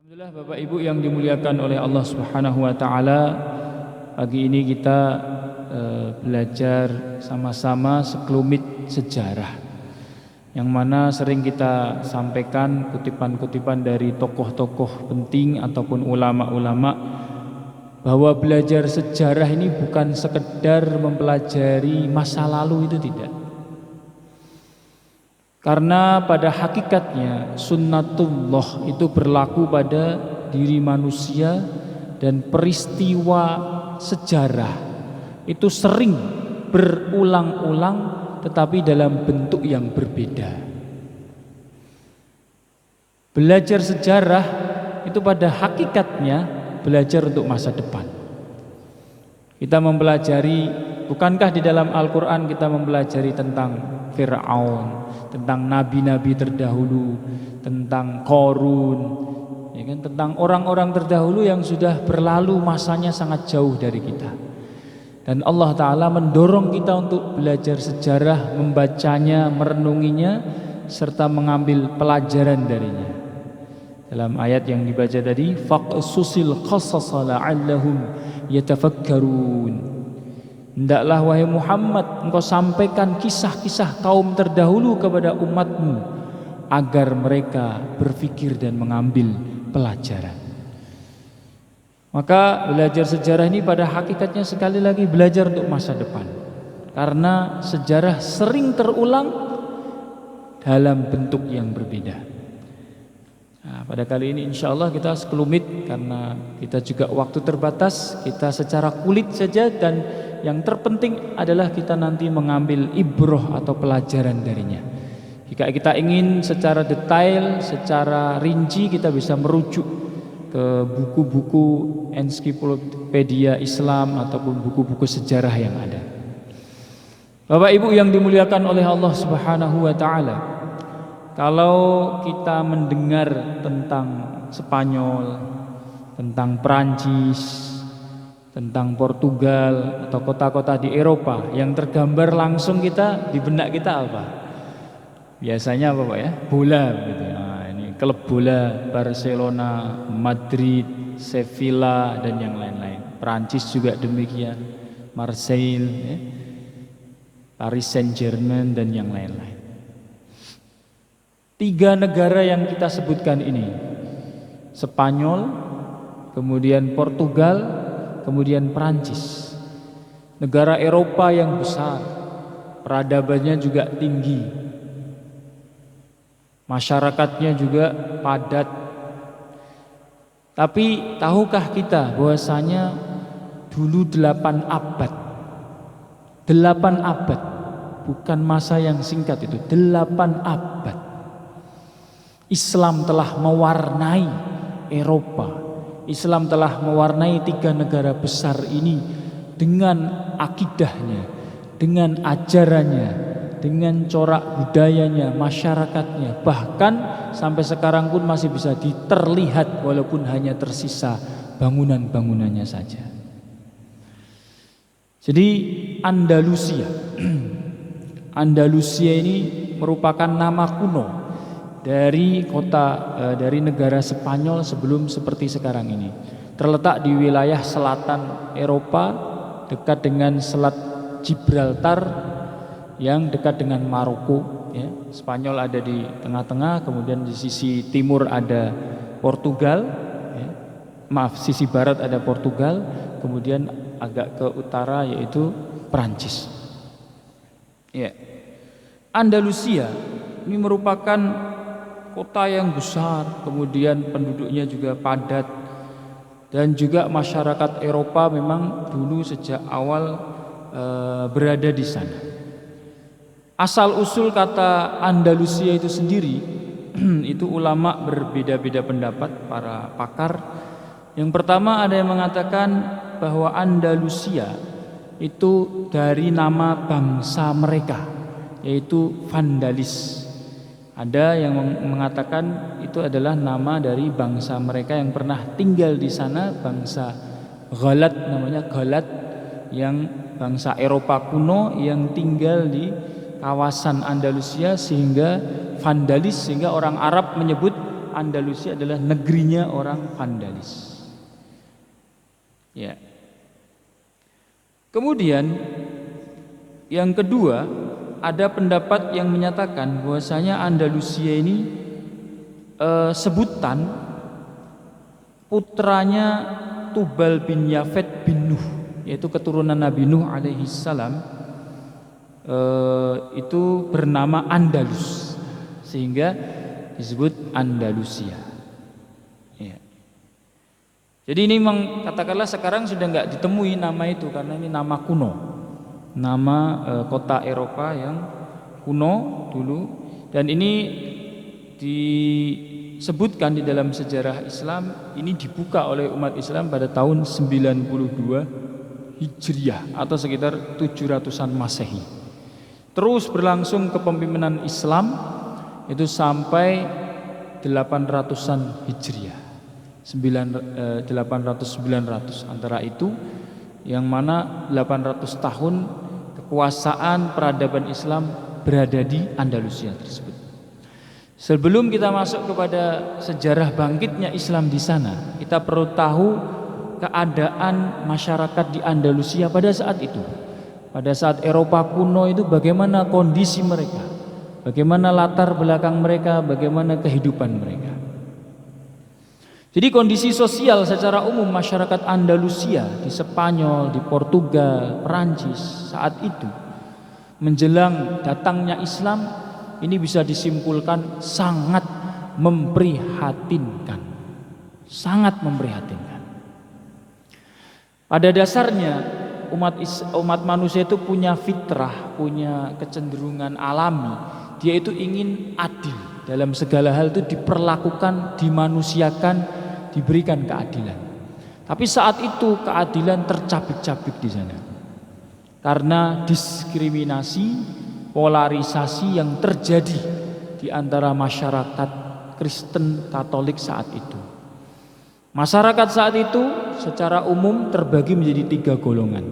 Alhamdulillah Bapak Ibu yang dimuliakan oleh Allah Subhanahu wa taala, pagi ini kita belajar sama-sama sekelumit sejarah yang mana sering kita sampaikan kutipan-kutipan dari tokoh-tokoh penting ataupun ulama-ulama bahwa belajar sejarah ini bukan sekedar mempelajari masa lalu, itu tidak. Karena pada hakikatnya sunnatullah itu berlaku pada diri manusia, dan peristiwa sejarah itu sering berulang-ulang tetapi dalam bentuk yang berbeda. Belajar sejarah itu pada hakikatnya belajar untuk masa depan. Kita mempelajari, bukankah di dalam Al-Quran kita mempelajari tentang Fir'aun, tentang nabi-nabi terdahulu, tentang Qarun, ya kan, tentang orang-orang terdahulu yang sudah berlalu masanya sangat jauh dari kita. Dan Allah Ta'ala mendorong kita untuk belajar sejarah, membacanya, merenunginya, serta mengambil pelajaran darinya. Dalam ayat yang dibaca tadi, faqsusil qasasa la'allahum yatafakkarun. Hendaklah wahai Muhammad, engkau sampaikan kisah-kisah kaum terdahulu kepada umatmu agar mereka berpikir dan mengambil pelajaran. Maka belajar sejarah ini pada hakikatnya sekali lagi belajar untuk masa depan, karena sejarah sering terulang dalam bentuk yang berbeda. Nah, pada kali ini insya Allah kita sekelumit, karena kita juga waktu terbatas, kita secara kulit saja, dan yang terpenting adalah kita nanti mengambil ibroh atau pelajaran darinya. Jika kita ingin secara detail, secara rinci, kita bisa merujuk ke buku-buku ensiklopedia Islam ataupun buku-buku sejarah yang ada. Bapak Ibu yang dimuliakan oleh Allah Subhanahu wa taala, kalau kita mendengar tentang Spanyol, tentang Perancis, tentang Portugal atau kota-kota di Eropa, yang tergambar langsung kita di benak kita apa? Biasanya apa Pak ya? Bola gitu. Nah, ini klub bola Barcelona, Madrid, Sevilla dan yang lain-lain. Perancis juga demikian, Marseille, ya, Paris Saint-Germain dan yang lain-lain. Tiga negara yang kita sebutkan ini, Spanyol, kemudian Portugal, kemudian Perancis, negara Eropa yang besar, peradabannya juga tinggi, masyarakatnya juga padat. Tapi tahukah kita bahwasanya dulu 8 abad, bukan masa yang singkat itu, 8 abad Islam telah mewarnai Eropa. Islam telah mewarnai 3 negara besar ini dengan akidahnya, dengan ajarannya, dengan corak budayanya, masyarakatnya. Bahkan sampai sekarang pun masih bisa terlihat walaupun hanya tersisa bangunan-bangunannya saja. Jadi Andalusia Andalusia ini merupakan nama kuno dari dari negara Spanyol sebelum seperti sekarang ini. Terletak di wilayah selatan Eropa, dekat dengan Selat Gibraltar yang dekat dengan Maroko, ya. Spanyol ada di tengah-tengah, kemudian di sisi timur ada Portugal, ya. Sisi barat ada Portugal, kemudian agak ke utara yaitu Perancis. Ya. Andalusia ini merupakan kota yang besar, kemudian penduduknya juga padat, dan juga masyarakat Eropa memang dulu sejak awal berada di sana. Asal usul kata Andalusia itu sendiri itu ulama berbeda-beda pendapat, para pakar. Yang pertama ada yang mengatakan bahwa Andalusia itu dari nama bangsa mereka, yaitu Vandalis. Ada yang mengatakan itu adalah nama dari bangsa mereka yang pernah tinggal di sana, bangsa Ghalat, namanya Ghalat, yang bangsa Eropa kuno yang tinggal di kawasan Andalusia, sehingga Vandalis, sehingga orang Arab menyebut Andalusia adalah negerinya orang Vandalis. Ya. Kemudian yang kedua, ada pendapat yang menyatakan bahwasanya Andalusia ini sebutan putranya Tubal bin Yafet bin Nuh, yaitu keturunan Nabi Nuh alaihi salam, itu bernama Andalus, sehingga disebut Andalusia. Ya. Jadi ini memang katakanlah sekarang sudah nggak ditemui nama itu, karena ini nama kuno, nama kota Eropa yang kuno dulu, dan ini disebutkan di dalam sejarah Islam ini dibuka oleh umat Islam pada tahun 92 Hijriah atau sekitar 700-an Masehi. Terus berlangsung kepemimpinan Islam itu sampai 800-an Hijriah, 800-900 antara itu, yang mana 800 tahun kekuasaan peradaban Islam berada di Andalusia tersebut. Sebelum kita masuk kepada sejarah bangkitnya Islam di sana, kita perlu tahu keadaan masyarakat di Andalusia pada saat itu. Pada saat Eropa kuno itu bagaimana kondisi mereka, bagaimana latar belakang mereka, bagaimana kehidupan mereka. Jadi kondisi sosial secara umum masyarakat Andalusia di Spanyol, di Portugal, Perancis saat itu menjelang datangnya Islam ini bisa disimpulkan sangat memprihatinkan. Sangat memprihatinkan. Pada dasarnya umat manusia itu punya fitrah, punya kecenderungan alami. Dia itu ingin adil dalam segala hal, itu diperlakukan, dimanusiakan, diberikan keadilan. Tapi saat itu keadilan tercabik-cabik di sana karena diskriminasi, polarisasi yang terjadi di antara masyarakat Kristen Katolik saat itu. Masyarakat saat itu secara umum terbagi menjadi 3 golongan.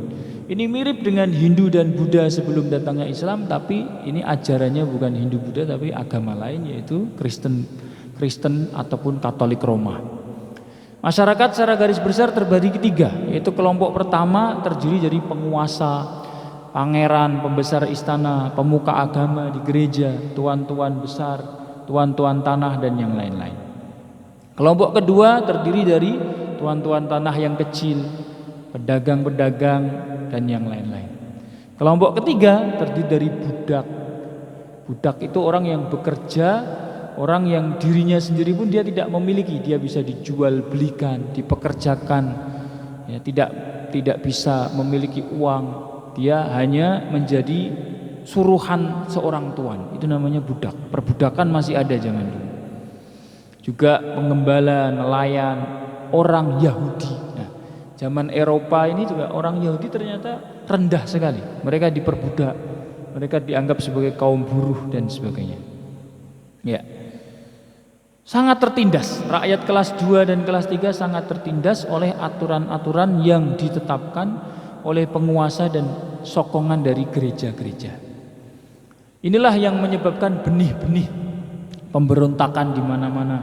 Ini mirip dengan Hindu dan Buddha sebelum datangnya Islam, tapi ini ajarannya bukan Hindu Buddha tapi agama lain, yaitu Kristen ataupun Katolik Roma. Masyarakat secara garis besar terbagi 3, yaitu kelompok pertama terdiri dari penguasa, pangeran, pembesar istana, pemuka agama di gereja, tuan-tuan besar, tuan-tuan tanah dan yang lain-lain. Kelompok kedua terdiri dari tuan-tuan tanah yang kecil, pedagang-pedagang dan yang lain-lain. Kelompok ketiga terdiri dari budak. Budak itu orang yang bekerja, orang yang dirinya sendiri pun dia tidak memiliki, dia bisa dijual belikan, dipekerjakan, ya, tidak bisa memiliki uang, dia hanya menjadi suruhan seorang tuan. Itu namanya budak. Perbudakan masih ada zaman dulu. Juga pengembala, nelayan, orang Yahudi. Nah, zaman Eropa ini juga orang Yahudi ternyata rendah sekali. Mereka diperbudak, mereka dianggap sebagai kaum buruh dan sebagainya. Ya, sangat tertindas. Rakyat kelas 2 dan kelas 3 sangat tertindas oleh aturan-aturan yang ditetapkan oleh penguasa dan sokongan dari gereja-gereja. Inilah yang menyebabkan benih-benih pemberontakan di mana-mana.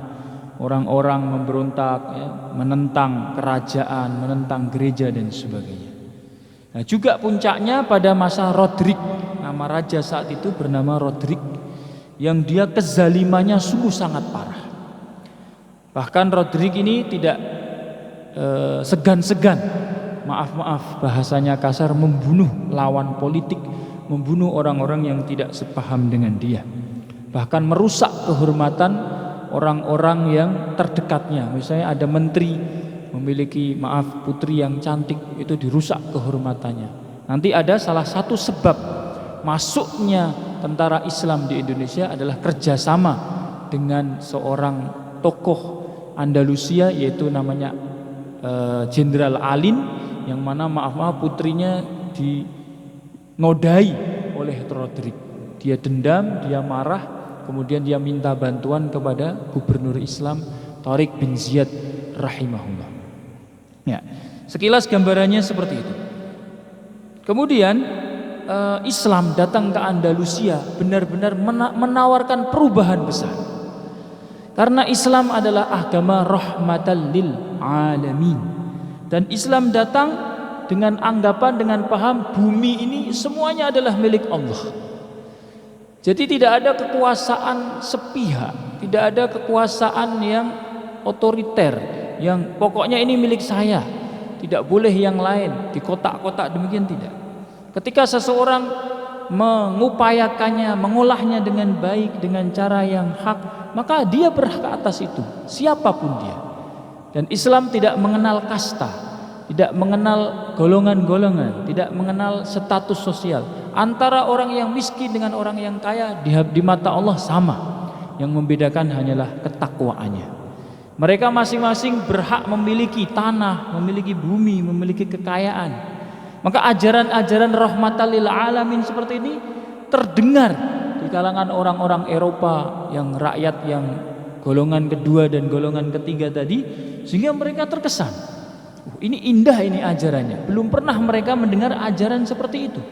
Orang-orang memberontak, ya, menentang kerajaan, menentang gereja dan sebagainya. Nah, juga puncaknya pada masa Rodrik. Nama raja saat itu bernama Rodrik, yang dia kezalimannya sungguh sangat parah. Bahkan Rodrik ini tidak segan-segan, maaf bahasanya kasar, membunuh lawan politik, membunuh orang-orang yang tidak sepaham dengan dia. Bahkan merusak kehormatan orang-orang yang terdekatnya. Misalnya ada menteri memiliki putri yang cantik, itu dirusak kehormatannya. Nanti ada salah satu sebab masuknya tentara Islam di Indonesia adalah kerjasama dengan seorang tokoh Andalusia, yaitu namanya Jenderal Alin, yang mana putrinya dinodai oleh Rodrik. Dia dendam, dia marah, kemudian dia minta bantuan kepada gubernur Islam Tariq bin Ziyad rahimahullah. Ya, sekilas gambarannya seperti itu. Kemudian Islam datang ke Andalusia benar-benar menawarkan perubahan besar. Karena Islam adalah agama rahmatan lil alamin. Dan Islam datang dengan anggapan, dengan paham bumi ini semuanya adalah milik Allah. Jadi tidak ada kekuasaan sepihak, tidak ada kekuasaan yang otoriter, yang pokoknya ini milik saya, tidak boleh yang lain, di kotak-kotak, demikian tidak. Ketika seseorang mengupayakannya, mengolahnya dengan baik, dengan cara yang hak, maka dia berhak atas itu, siapapun dia. Dan Islam tidak mengenal kasta, tidak mengenal golongan-golongan, tidak mengenal status sosial. Antara orang yang miskin dengan orang yang kaya di mata Allah sama. Yang membedakan hanyalah ketakwaannya. Mereka masing-masing berhak memiliki tanah, memiliki bumi, memiliki kekayaan. Maka ajaran-ajaran rahmatan lil alamin seperti ini terdengar di kalangan orang-orang Eropa, yang rakyat yang golongan kedua dan golongan ketiga tadi, sehingga mereka terkesan, ini indah ini ajarannya. Belum pernah mereka mendengar ajaran seperti itu,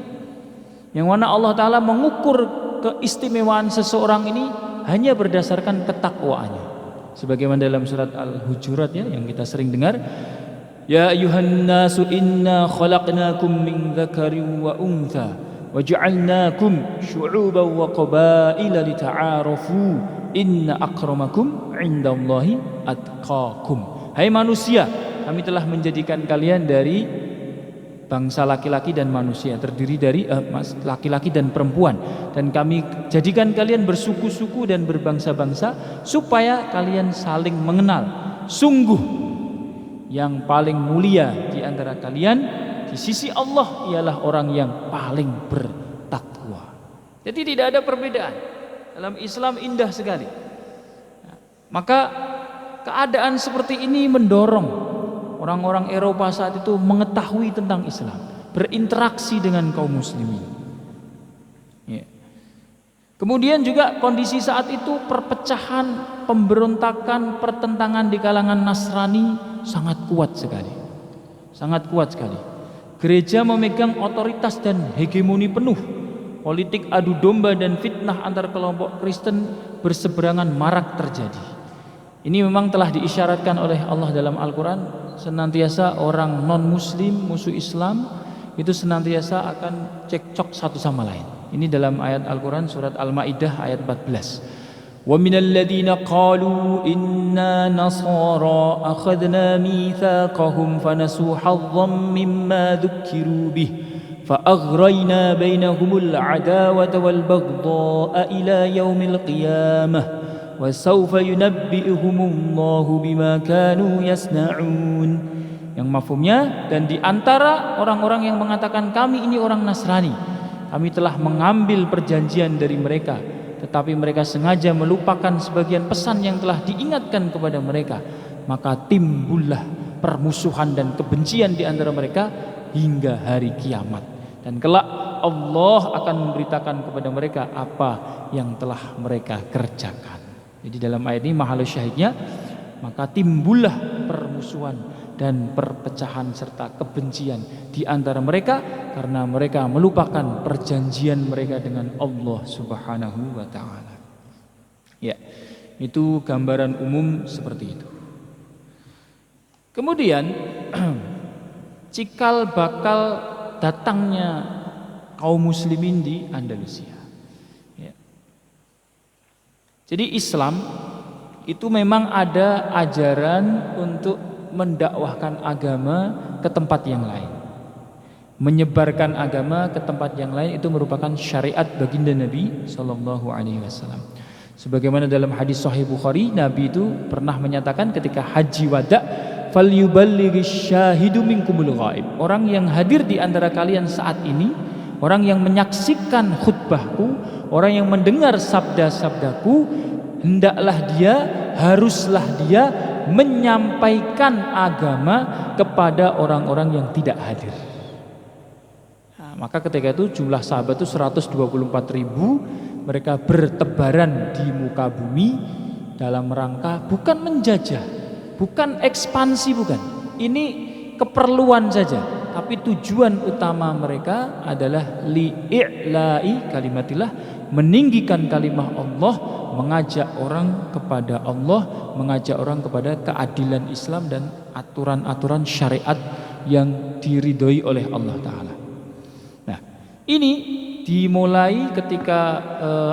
yang mana Allah Ta'ala mengukur keistimewaan seseorang ini hanya berdasarkan ketakwaannya. Sebagaimana dalam surat Al-Hujurat ya, yang kita sering dengar, ya ayuhan nasu inna khalaqnakum min dzakarin wa untha waja'alnakum syu'uban wa qabaila lita'arafu inna akramakum 'indallahi atqakum. Hai manusia, kami telah menjadikan kalian dari bangsa laki-laki dan manusia, terdiri dari laki-laki dan perempuan, dan kami jadikan kalian bersuku-suku dan berbangsa-bangsa supaya kalian saling mengenal. Sungguh yang paling mulia di antara kalian di sisi Allah ialah orang yang paling bertakwa. Jadi tidak ada perbedaan. Dalam Islam indah sekali. Maka keadaan seperti ini mendorong orang-orang Eropa saat itu mengetahui tentang Islam, berinteraksi dengan kaum muslimin. Ya. Kemudian juga kondisi saat itu perpecahan, pemberontakan, pertentangan di kalangan Nasrani sangat kuat sekali. Sangat kuat sekali. Gereja memegang otoritas dan hegemoni penuh. Politik adu domba dan fitnah antar kelompok Kristen berseberangan marak terjadi. Ini memang telah diisyaratkan oleh Allah dalam Al-Quran. Senantiasa orang non-muslim, musuh Islam, itu senantiasa akan cekcok satu sama lain. Ini dalam ayat Al-Quran surat Al-Ma'idah ayat 14. وَمِنَ الَّذِينَ قَالُوا إِنَّا نَصَارَى أَخَذْنَا مِيثَاقَهُمْ فَنَسُوا حَظًّا مِّمَّا ذُكِّرُوا بِهِ فَأَغْرَيْنَا بَيْنَهُمُ الْعَدَاوَةَ وَالْبَغْضَاءَ إِلَى يَوْمِ الْقِيَامَةِ وَسَوْفَ يُنَبِّئُهُمُ اللَّهُ بِمَا كَانُوا يَصْنَعُونَ. Yang mafhumnya, dan di antara orang-orang yang mengatakan kami ini orang Nasrani, kami telah mengambil perjanjian dari mereka, tetapi mereka sengaja melupakan sebagian pesan yang telah diingatkan kepada mereka, maka timbullah permusuhan dan kebencian di antara mereka hingga hari kiamat. Dan kelak Allah akan memberitakan kepada mereka apa yang telah mereka kerjakan. Jadi dalam ayat ini mahalus syahidnya, maka timbullah permusuhan dan perpecahan serta kebencian di antara mereka karena mereka melupakan perjanjian mereka dengan Allah Subhanahu wa taala. Ya, itu gambaran umum seperti itu. Kemudian cikal bakal datangnya kaum muslimin di Andalusia. Ya. Jadi Islam itu memang ada ajaran untuk mendakwahkan agama ke tempat yang lain. Menyebarkan agama ke tempat yang lain itu merupakan syariat baginda Nabi sallallahu alaihi wasallam. Sebagaimana dalam hadis sahih Bukhari, Nabi itu pernah menyatakan ketika haji wada, falyuballighish syahidu minkumul ghaib. Orang yang hadir di antara kalian saat ini, orang yang menyaksikan khutbahku, orang yang mendengar sabda-sabdaku, hendaklah dia, haruslah dia menyampaikan agama kepada orang-orang yang tidak hadir. Nah, maka ketika itu jumlah sahabat itu 124.000, mereka bertebaran di muka bumi dalam rangka bukan menjajah, bukan ekspansi, bukan. Ini keperluan saja, tapi tujuan utama mereka adalah li'i'la'i kalimatillah, meninggikan kalimah Allah, mengajak orang kepada Allah, mengajak orang kepada keadilan Islam dan aturan-aturan syariat yang diridhoi oleh Allah Ta'ala. Nah, ini dimulai ketika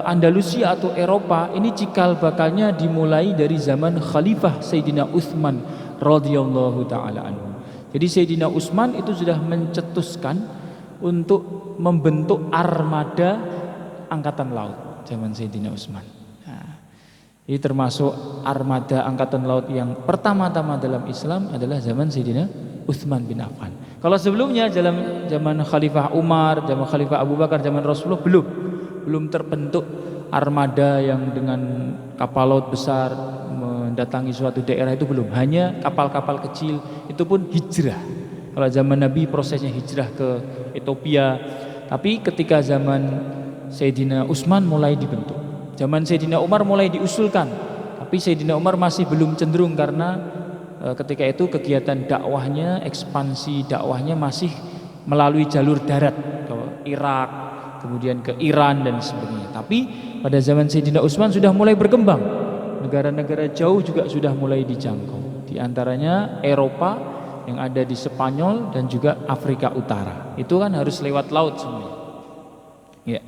Andalusia atau Eropa ini cikal bakalnya dimulai dari zaman Khalifah Sayyidina Utsman radhiyallahu ta'ala anhu. Jadi Sayyidina Utsman itu sudah mencetuskan untuk membentuk armada angkatan laut zaman Sayyidina Utsman. Nah, ini termasuk armada angkatan laut yang pertama-tama dalam Islam adalah zaman Sayyidina Utsman bin Affan. Kalau sebelumnya zaman Khalifah Umar, zaman Khalifah Abu Bakar, zaman Rasulullah belum terbentuk armada yang dengan kapal laut besar mendatangi suatu daerah, itu belum. Hanya kapal-kapal kecil, itu pun hijrah. Kalau zaman Nabi prosesnya hijrah ke Ethiopia, tapi ketika zaman Sayyidina Utsman mulai dibentuk. Zaman Sayyidina Umar mulai diusulkan, tapi Sayyidina Umar masih belum cenderung karena ketika itu kegiatan dakwahnya, ekspansi dakwahnya masih melalui jalur darat ke Irak, kemudian ke Iran dan sebagainya. Tapi pada zaman Sayyidina Utsman sudah mulai berkembang. Negara-negara jauh juga sudah mulai dijangkau. Di antaranya Eropa yang ada di Spanyol dan juga Afrika Utara. Itu kan harus lewat laut semuanya. Ya.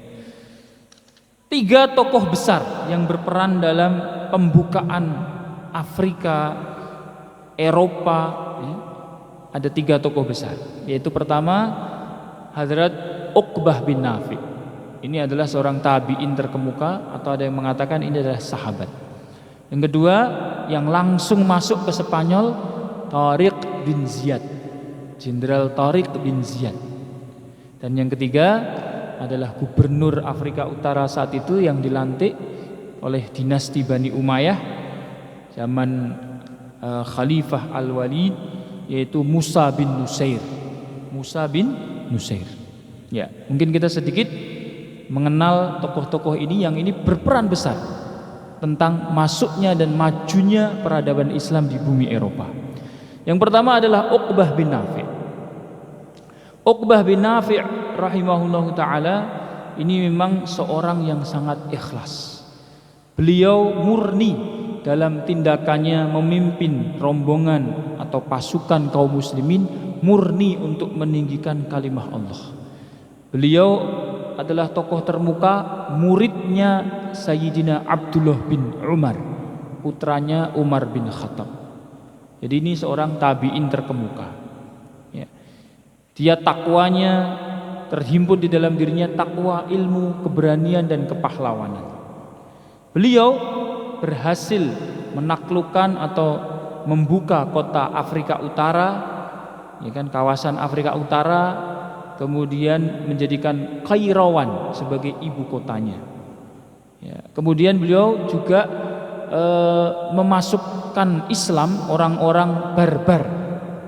3 tokoh besar yang berperan dalam pembukaan Afrika, Eropa, ya. Ada 3 tokoh besar, yaitu pertama Hadrat Uqbah bin Nafi. Ini adalah seorang tabi'in terkemuka, atau ada yang mengatakan ini adalah sahabat. Yang kedua yang langsung masuk ke Spanyol, Tariq bin Ziyad, Jenderal Tariq bin Ziyad. Dan yang ketiga adalah gubernur Afrika Utara saat itu yang dilantik oleh dinasti Bani Umayyah zaman Khalifah Al-Walid, yaitu Musa bin Nusair. Musa bin Nusair. Ya, mungkin kita sedikit mengenal tokoh-tokoh ini yang ini berperan besar tentang masuknya dan majunya peradaban Islam di bumi Eropa. Yang pertama adalah Uqbah bin Nafi'. Uqbah bin Nafi' rahimahullahu ta'ala ini memang seorang yang sangat ikhlas. Beliau murni dalam tindakannya memimpin rombongan atau pasukan kaum muslimin, murni untuk meninggikan kalimah Allah. Beliau adalah tokoh termuka, muridnya Sayyidina Abdullah bin Umar, putranya Umar bin Khattab. Jadi ini seorang tabi'in terkemuka, ya. Dia takwanya terhimpun di dalam dirinya, takwa, ilmu, keberanian dan kepahlawanan. Beliau berhasil menaklukkan atau membuka kota Afrika Utara, ya kan, kawasan Afrika Utara, kemudian menjadikan Kairawan sebagai ibu kotanya. Ya, kemudian beliau juga memasukkan Islam orang-orang barbar.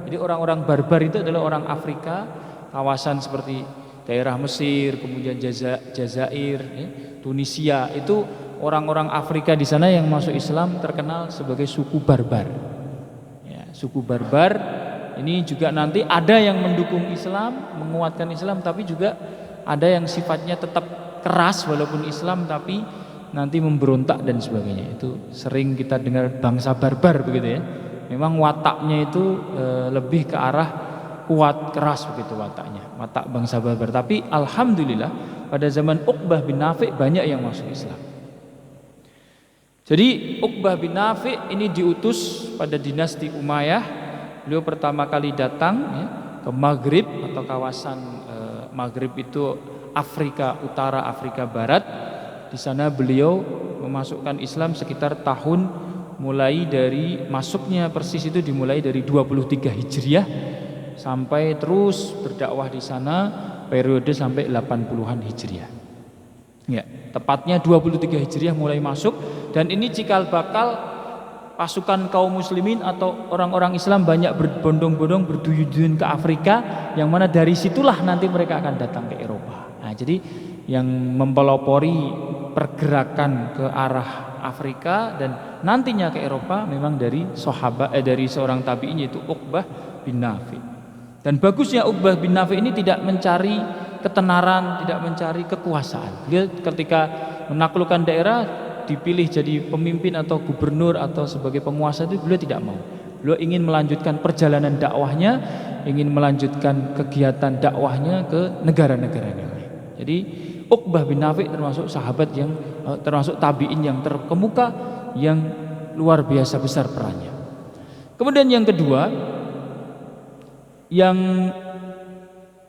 Jadi orang-orang barbar itu adalah orang Afrika, kawasan seperti daerah Mesir, kemudian Jazair, ya, Tunisia, itu orang-orang Afrika di sana yang masuk Islam terkenal sebagai suku barbar. Ya, suku barbar ini juga nanti ada yang mendukung Islam, menguatkan Islam, tapi juga ada yang sifatnya tetap keras walaupun Islam tapi nanti memberontak dan sebagainya. Itu sering kita dengar bangsa barbar begitu ya. Memang wataknya itu lebih ke arah kuat, keras begitu wataknya, watak bangsa barbar. Tapi alhamdulillah pada zaman Uqbah bin Nafi' banyak yang masuk Islam. Jadi Uqbah bin Nafi' ini diutus pada dinasti Umayyah. Beliau pertama kali datang, ya, ke Maghrib atau kawasan Maghrib itu Afrika Utara, Afrika Barat. Di sana beliau memasukkan Islam sekitar tahun, mulai dari masuknya persis itu dimulai dari 23 Hijriah sampai terus berdakwah di sana periode sampai 80-an Hijriah. Ya, tepatnya 23 Hijriah mulai masuk, dan ini cikal bakal pasukan kaum muslimin atau orang-orang Islam banyak berbondong-bondong berduyun-duyun ke Afrika, yang mana dari situlah nanti mereka akan datang ke Eropa. Nah, jadi yang mempelopori pergerakan ke arah Afrika dan nantinya ke Eropa memang dari dari seorang tabi'in, yaitu Uqbah bin Nafi'. Dan bagusnya Uqbah bin Nafi' ini tidak mencari ketenaran, tidak mencari kekuasaan. Dia ketika menaklukkan daerah dipilih jadi pemimpin atau gubernur atau sebagai penguasa itu beliau tidak mau. Beliau ingin melanjutkan perjalanan dakwahnya, ingin melanjutkan kegiatan dakwahnya ke negara-negara yang lain. Jadi Uqbah bin Nafi' termasuk sahabat yang termasuk tabi'in yang terkemuka, yang luar biasa besar perannya. Kemudian yang kedua, yang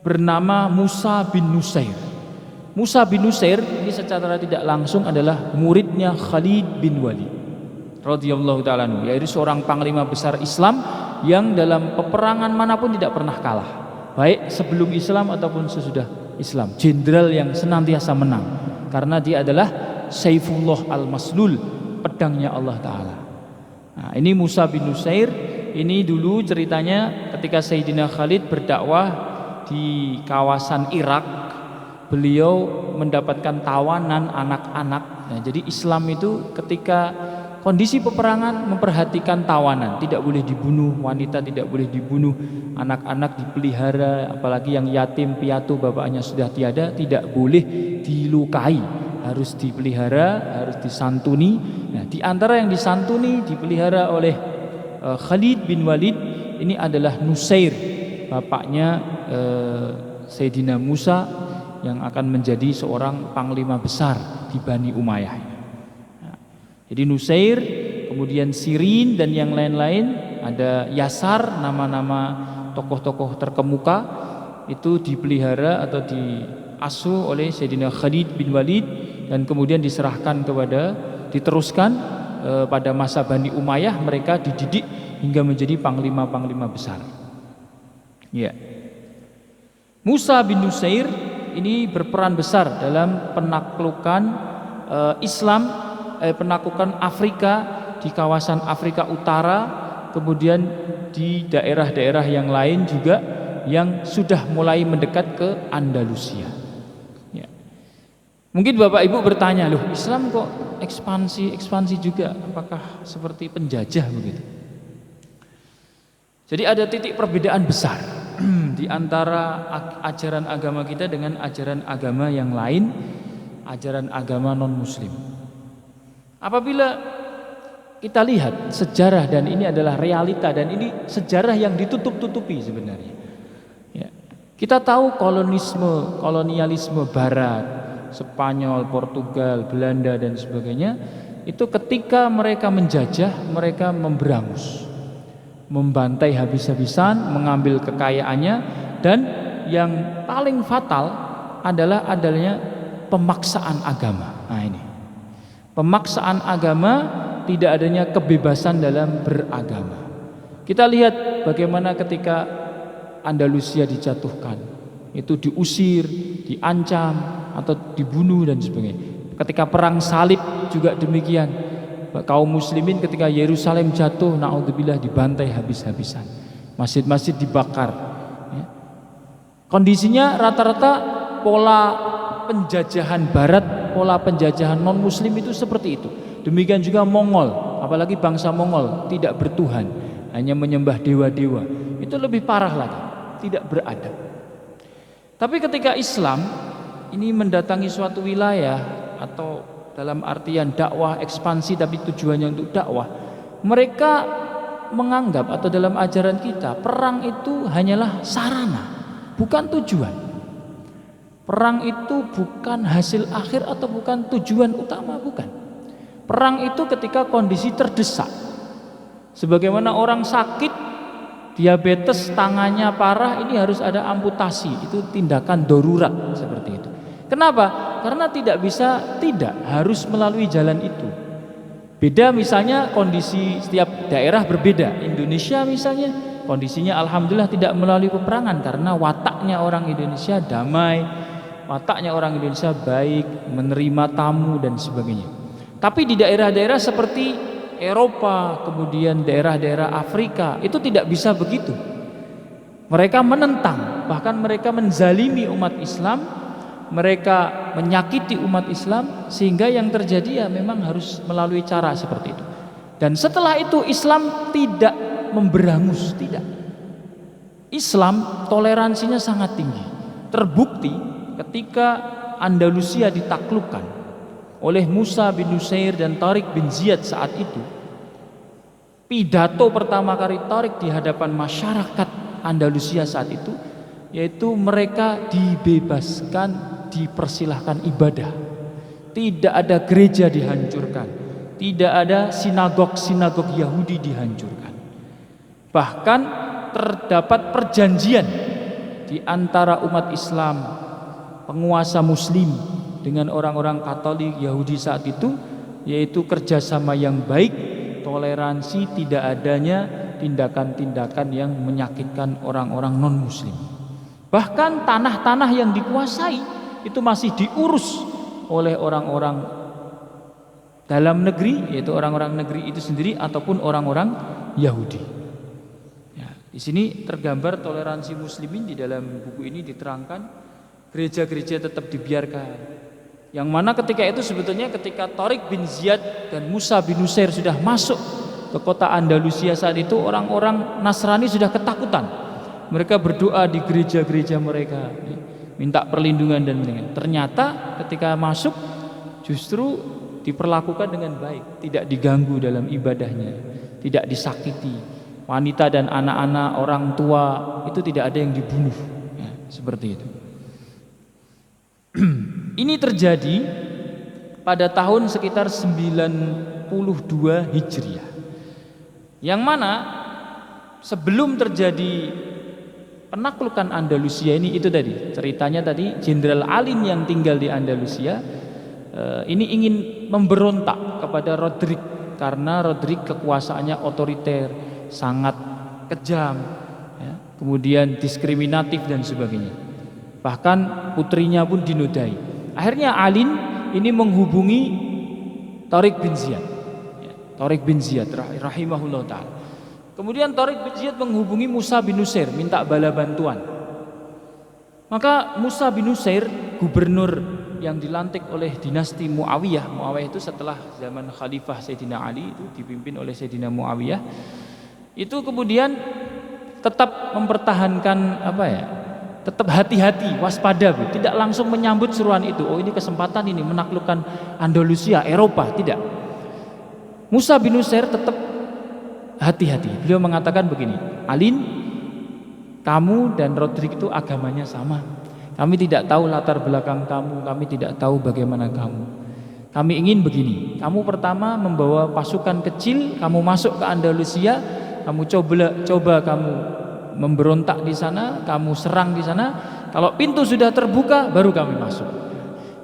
bernama Musa bin Nusair. Musa bin Nusair ini secara tidak langsung adalah muridnya Khalid bin Walid radhiyallahu ta'ala anhu, yaitu seorang panglima besar Islam yang dalam peperangan manapun tidak pernah kalah, baik sebelum Islam ataupun sesudah Islam. Jenderal yang senantiasa menang karena dia adalah Saifullah al-Maslul, pedangnya Allah Ta'ala. Nah, ini Musa bin Nusair. Ini dulu ceritanya ketika Sayyidina Khalid berdakwah di kawasan Irak, beliau mendapatkan tawanan anak-anak. Nah, jadi Islam itu ketika kondisi peperangan memperhatikan tawanan, tidak boleh dibunuh, wanita tidak boleh dibunuh, anak-anak dipelihara, apalagi yang yatim piatu bapaknya sudah tiada tidak boleh dilukai, harus dipelihara, harus disantuni. Nah, di antara yang disantuni dipelihara oleh Khalid bin Walid ini adalah Nusair, bapaknya Sayyidina Musa yang akan menjadi seorang panglima besar di Bani Umayyah. Nah, jadi Nusair, kemudian Sirin dan yang lain-lain, ada Yasar, nama-nama tokoh-tokoh terkemuka itu dipelihara atau diasuh oleh Sayyidina Khalid bin Walid dan kemudian diserahkan diteruskan pada masa Bani Umayyah, mereka dididik hingga menjadi panglima-panglima besar. Ya. Musa bin Nusair ini berperan besar dalam penaklukan Islam, penaklukan Afrika di kawasan Afrika Utara, kemudian di daerah-daerah yang lain juga yang sudah mulai mendekat ke Andalusia. Ya. Mungkin Bapak Ibu bertanya, loh Islam kok ekspansi juga, apakah seperti penjajah begitu? Jadi ada titik perbedaan besar di antara ajaran agama kita dengan ajaran agama yang lain, ajaran agama non-muslim. Apabila kita lihat sejarah, dan ini adalah realita, dan ini sejarah yang ditutup-tutupi sebenarnya. Ya. Kita tahu kolonialisme Barat, Spanyol, Portugal, Belanda dan sebagainya, itu ketika mereka menjajah, mereka memberangus, membantai habis-habisan, mengambil kekayaannya, dan yang paling fatal adalah adanya pemaksaan agama. Nah ini, pemaksaan agama, tidak adanya kebebasan dalam beragama. Kita lihat bagaimana ketika Andalusia dijatuhkan, itu diusir, diancam atau dibunuh dan sebagainya. Ketika perang salib juga demikian, kaum muslimin ketika Yerusalem jatuh, naudzubillah, dibantai habis-habisan, masjid-masjid dibakar. Ya. Kondisinya rata-rata pola penjajahan Barat, pola penjajahan non muslim itu seperti itu. Demikian juga Mongol, apalagi bangsa Mongol tidak bertuhan, hanya menyembah dewa-dewa. Itu lebih parah lagi, tidak beradab. Tapi ketika Islam ini mendatangi suatu wilayah, atau dalam artian dakwah ekspansi tapi tujuannya untuk dakwah, mereka menganggap, atau dalam ajaran kita, perang itu hanyalah sarana, bukan tujuan. Perang itu bukan hasil akhir atau bukan tujuan utama, bukan. Perang itu ketika kondisi terdesak, sebagaimana orang sakit diabetes, tangannya parah, ini harus ada amputasi, itu tindakan darurat seperti itu. Kenapa? Karena tidak harus melalui jalan itu. Beda misalnya kondisi setiap daerah berbeda. Indonesia misalnya kondisinya alhamdulillah tidak melalui peperangan karena wataknya orang Indonesia damai, wataknya orang Indonesia baik, menerima tamu dan sebagainya. Tapi di daerah-daerah seperti Eropa, kemudian daerah-daerah Afrika, itu tidak bisa begitu. Mereka menentang, bahkan mereka menzalimi umat Islam, mereka menyakiti umat Islam, sehingga yang terjadi ya memang harus melalui cara seperti itu. Dan setelah itu Islam tidak memberangus, tidak. Islam toleransinya sangat tinggi. Terbukti ketika Andalusia ditaklukkan, oleh Musa bin Nusair dan Tariq bin Ziyad saat itu, pidato pertama kali Tariq di hadapan masyarakat Andalusia saat itu, yaitu mereka dibebaskan, dipersilahkan ibadah. Tidak ada gereja dihancurkan, tidak ada sinagog-sinagog Yahudi dihancurkan. Bahkan terdapat perjanjian di antara umat Islam, penguasa Muslim dengan orang-orang Katolik Yahudi saat itu, yaitu kerjasama yang baik, toleransi, tidak adanya tindakan-tindakan yang menyakitkan orang-orang non-Muslim. Bahkan tanah-tanah yang dikuasai itu masih diurus oleh orang-orang dalam negeri, yaitu orang-orang negeri itu sendiri ataupun orang-orang Yahudi. Ya, di sini tergambar toleransi Muslimin. Di dalam buku ini diterangkan gereja-gereja tetap dibiarkan. Yang mana ketika itu sebetulnya ketika Tariq bin Ziyad dan Musa bin Nusair sudah masuk ke kota Andalusia saat itu, orang-orang Nasrani sudah ketakutan. Mereka berdoa di gereja-gereja mereka, minta perlindungan dan lain-lain. Ternyata ketika masuk justru diperlakukan dengan baik, tidak diganggu dalam ibadahnya, tidak disakiti. Wanita dan anak-anak, orang tua itu tidak ada yang dibunuh, ya, seperti itu. Ini terjadi pada tahun sekitar 92 Hijriah, yang mana sebelum terjadi penaklukan Andalusia ini, itu tadi ceritanya tadi, Jenderal Alin yang tinggal di Andalusia ini ingin memberontak kepada Rodrik, karena Rodrik kekuasaannya otoriter, sangat kejam, ya, kemudian diskriminatif dan sebagainya. Bahkan putrinya pun dinodai. Akhirnya Alin ini menghubungi Tariq bin Ziyad, ya, Tariq bin Ziyad rahimahullah ta'ala. Kemudian Tariq bin Ziyad menghubungi Musa bin Nusair, minta bala bantuan. Maka Musa bin Nusair, gubernur yang dilantik oleh dinasti Muawiyah. Muawiyah itu setelah zaman Khalifah Sayyidina Ali, itu dipimpin oleh Sayyidina Muawiyah. Itu kemudian tetap mempertahankan tetap hati-hati, waspada, tidak langsung menyambut seruan itu. Oh, ini kesempatan ini menaklukkan Andalusia, Eropa, tidak. Musa bin Nusair tetap hati-hati. Beliau mengatakan begini, Alin, kamu dan Rodrik itu agamanya sama. Kami tidak tahu latar belakang kamu, kami tidak tahu bagaimana kamu. Kami ingin begini, kamu pertama membawa pasukan kecil, kamu masuk ke Andalusia, kamu coba kamu memberontak di sana, kamu serang di sana. Kalau pintu sudah terbuka, baru kami masuk.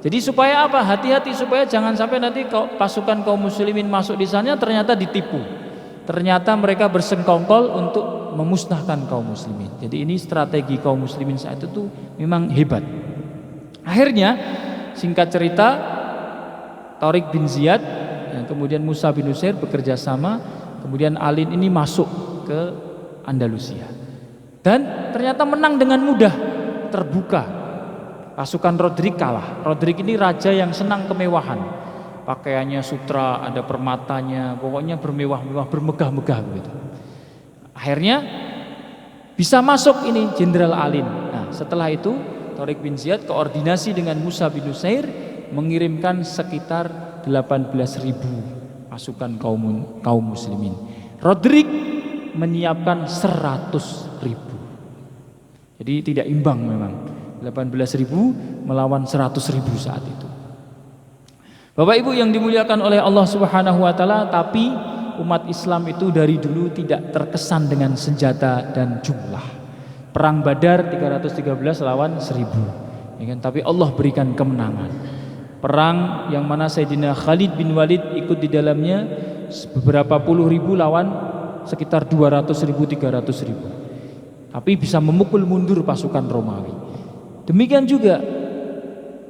Jadi supaya apa? Hati-hati supaya jangan sampai nanti pasukan kaum muslimin masuk di sana ternyata ditipu. Ternyata mereka bersengkongkol untuk memusnahkan kaum muslimin. Jadi ini strategi kaum muslimin saat itu tuh memang hebat. Akhirnya singkat cerita, Tariq bin Ziyad dan kemudian Musa bin Nusair bekerja sama. Kemudian Alin ini masuk ke Andalusia. Dan ternyata menang dengan mudah, terbuka. Pasukan Rodrik kalah. Rodrik ini raja yang senang kemewahan. Pakaiannya sutra, ada permatanya, pokoknya bermewah-mewah, bermegah-megah begitu. Akhirnya bisa masuk ini Jenderal Alin. Nah, setelah itu Tariq bin Ziyad koordinasi dengan Musa bin Nusair mengirimkan sekitar 18.000 pasukan kaum muslimin. Rodrik menyiapkan 100.000. Jadi tidak imbang memang, 18.000 melawan 100.000 saat itu. Bapak Ibu yang dimuliakan oleh Allah Subhanahu wa taala, tapi umat Islam itu dari dulu tidak terkesan dengan senjata dan jumlah. Perang Badar 313 lawan 1.000, ya kan? Tapi Allah berikan kemenangan. Perang yang mana Sayyidina Khalid bin Walid ikut di dalamnya, beberapa puluh ribu lawan sekitar 200.000, 300.000. Tapi bisa memukul mundur pasukan Romawi. Demikian juga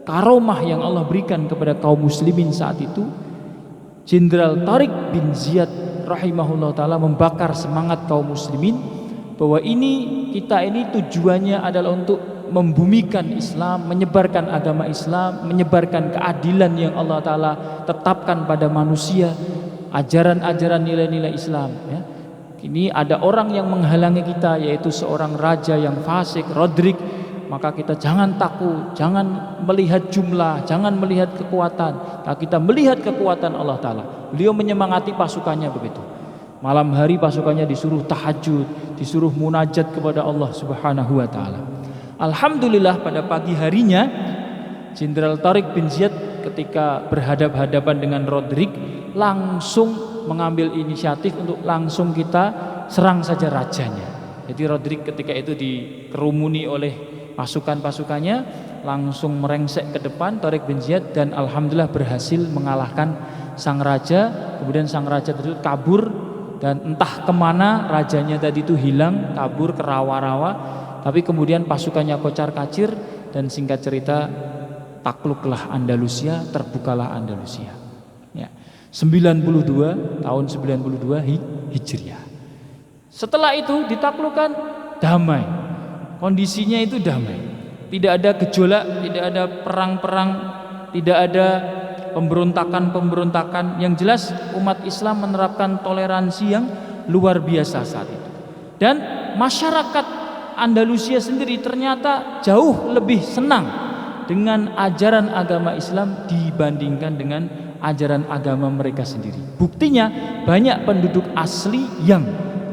karomah yang Allah berikan kepada kaum muslimin saat itu. Jenderal Tariq bin Ziyad rahimahullah ta'ala membakar semangat kaum muslimin bahwa kita ini tujuannya adalah untuk membumikan Islam, menyebarkan agama Islam, menyebarkan keadilan yang Allah ta'ala tetapkan pada manusia, ajaran-ajaran nilai-nilai Islam, ya. Ini ada orang yang menghalangi kita, yaitu seorang raja yang fasik, Rodrik, maka kita jangan takut, jangan melihat jumlah, jangan melihat kekuatan, tapi kita melihat kekuatan Allah Ta'ala. Beliau menyemangati pasukannya begitu. Malam hari pasukannya disuruh tahajud, disuruh munajat kepada Allah Subhanahu wa Ta'ala. Alhamdulillah pada pagi harinya Jenderal Tariq bin Ziyad ketika berhadap-hadapan dengan Rodrik langsung mengambil inisiatif untuk langsung kita serang saja rajanya. Jadi Rodrik ketika itu dikerumuni oleh pasukan-pasukannya langsung merengsek ke depan Tariq bin Ziyad dan alhamdulillah berhasil mengalahkan sang raja. Kemudian sang raja tersebut kabur dan entah kemana rajanya tadi itu hilang, kabur ke rawa-rawa. Tapi kemudian pasukannya kocar-kacir dan singkat cerita takluklah Andalusia, terbukalah Andalusia. Ya. 92 tahun 92 Hijriah. Setelah itu ditaklukkan damai. Kondisinya itu damai. Tidak ada gejolak, tidak ada perang-perang, tidak ada pemberontakan-pemberontakan. Yang jelas umat Islam menerapkan toleransi yang luar biasa saat itu. Dan masyarakat Andalusia sendiri ternyata jauh lebih senang dengan ajaran agama Islam dibandingkan dengan ajaran agama mereka sendiri. Buktinya banyak penduduk asli yang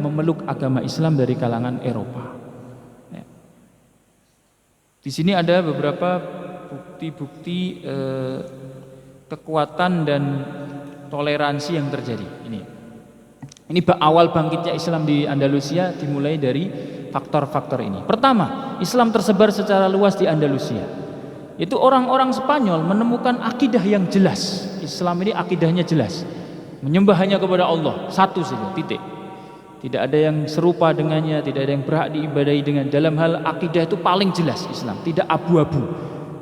memeluk agama Islam dari kalangan Eropa. Ya. Di sini ada beberapa bukti-bukti kekuatan dan toleransi yang terjadi. Ini awal bangkitnya Islam di Andalusia dimulai dari faktor-faktor ini. Pertama, Islam tersebar secara luas di Andalusia. Itu orang-orang Spanyol menemukan akidah yang jelas. Islam ini akidahnya jelas. Menyembah hanya kepada Allah, satu saja, titik. Tidak ada yang serupa dengannya, tidak ada yang berhak diibadahi dengan. Dalam hal akidah itu paling jelas Islam, tidak abu-abu.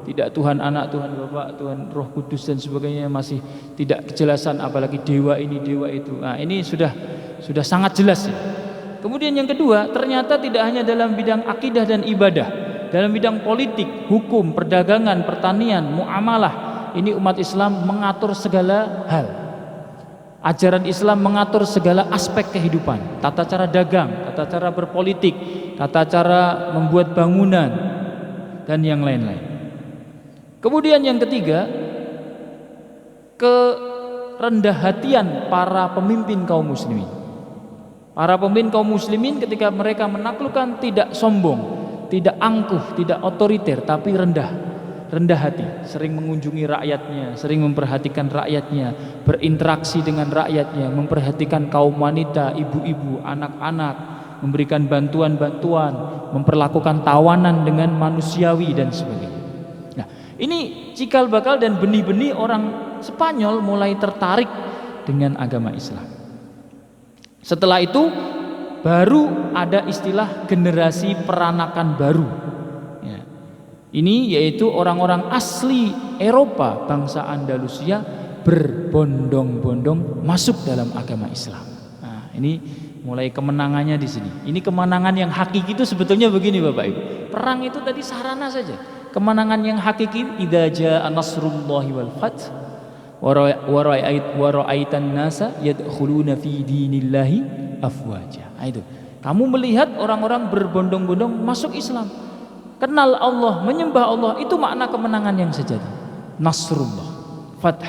Tidak Tuhan Anak, Tuhan Bapa, Tuhan Roh Kudus dan sebagainya, masih tidak kejelasan, apalagi dewa ini, dewa itu. Nah, ini sudah sangat jelas ya. Kemudian yang kedua, ternyata tidak hanya dalam bidang akidah dan ibadah, dalam bidang politik, hukum, perdagangan, pertanian, muamalah, ini umat Islam mengatur segala hal. Ajaran Islam mengatur segala aspek kehidupan, tata cara dagang, tata cara berpolitik, tata cara membuat bangunan, dan yang lain-lain. Kemudian yang ketiga, kerendah hatian para pemimpin kaum muslimin. Para pemimpin kaum muslimin ketika mereka menaklukkan tidak sombong, tidak angkuh, tidak otoriter, tapi rendah hati, sering mengunjungi rakyatnya, sering memperhatikan rakyatnya, berinteraksi dengan rakyatnya, memperhatikan kaum wanita, ibu-ibu, anak-anak, memberikan bantuan-bantuan, memperlakukan tawanan dengan manusiawi dan sebagainya. Nah, ini cikal bakal dan benih-benih orang Spanyol mulai tertarik dengan agama Islam. Setelah itu baru ada istilah generasi peranakan baru. Ini yaitu orang-orang asli Eropa, bangsa Andalusia berbondong-bondong masuk dalam agama Islam. Nah, ini mulai kemenangannya di sini. Ini kemenangan yang hakiki itu sebetulnya begini Bapak Ibu. Perang itu tadi sarana saja. Kemenangan yang hakiki idza jaa nasrullahi wal fath wa ra'aitan nasa yadkhuluna fi dinillahi afwaja. Nah, itu. Kamu melihat orang-orang berbondong-bondong masuk Islam. Kenal Allah, menyembah Allah, itu makna kemenangan yang sejati. Nasrullah, fath.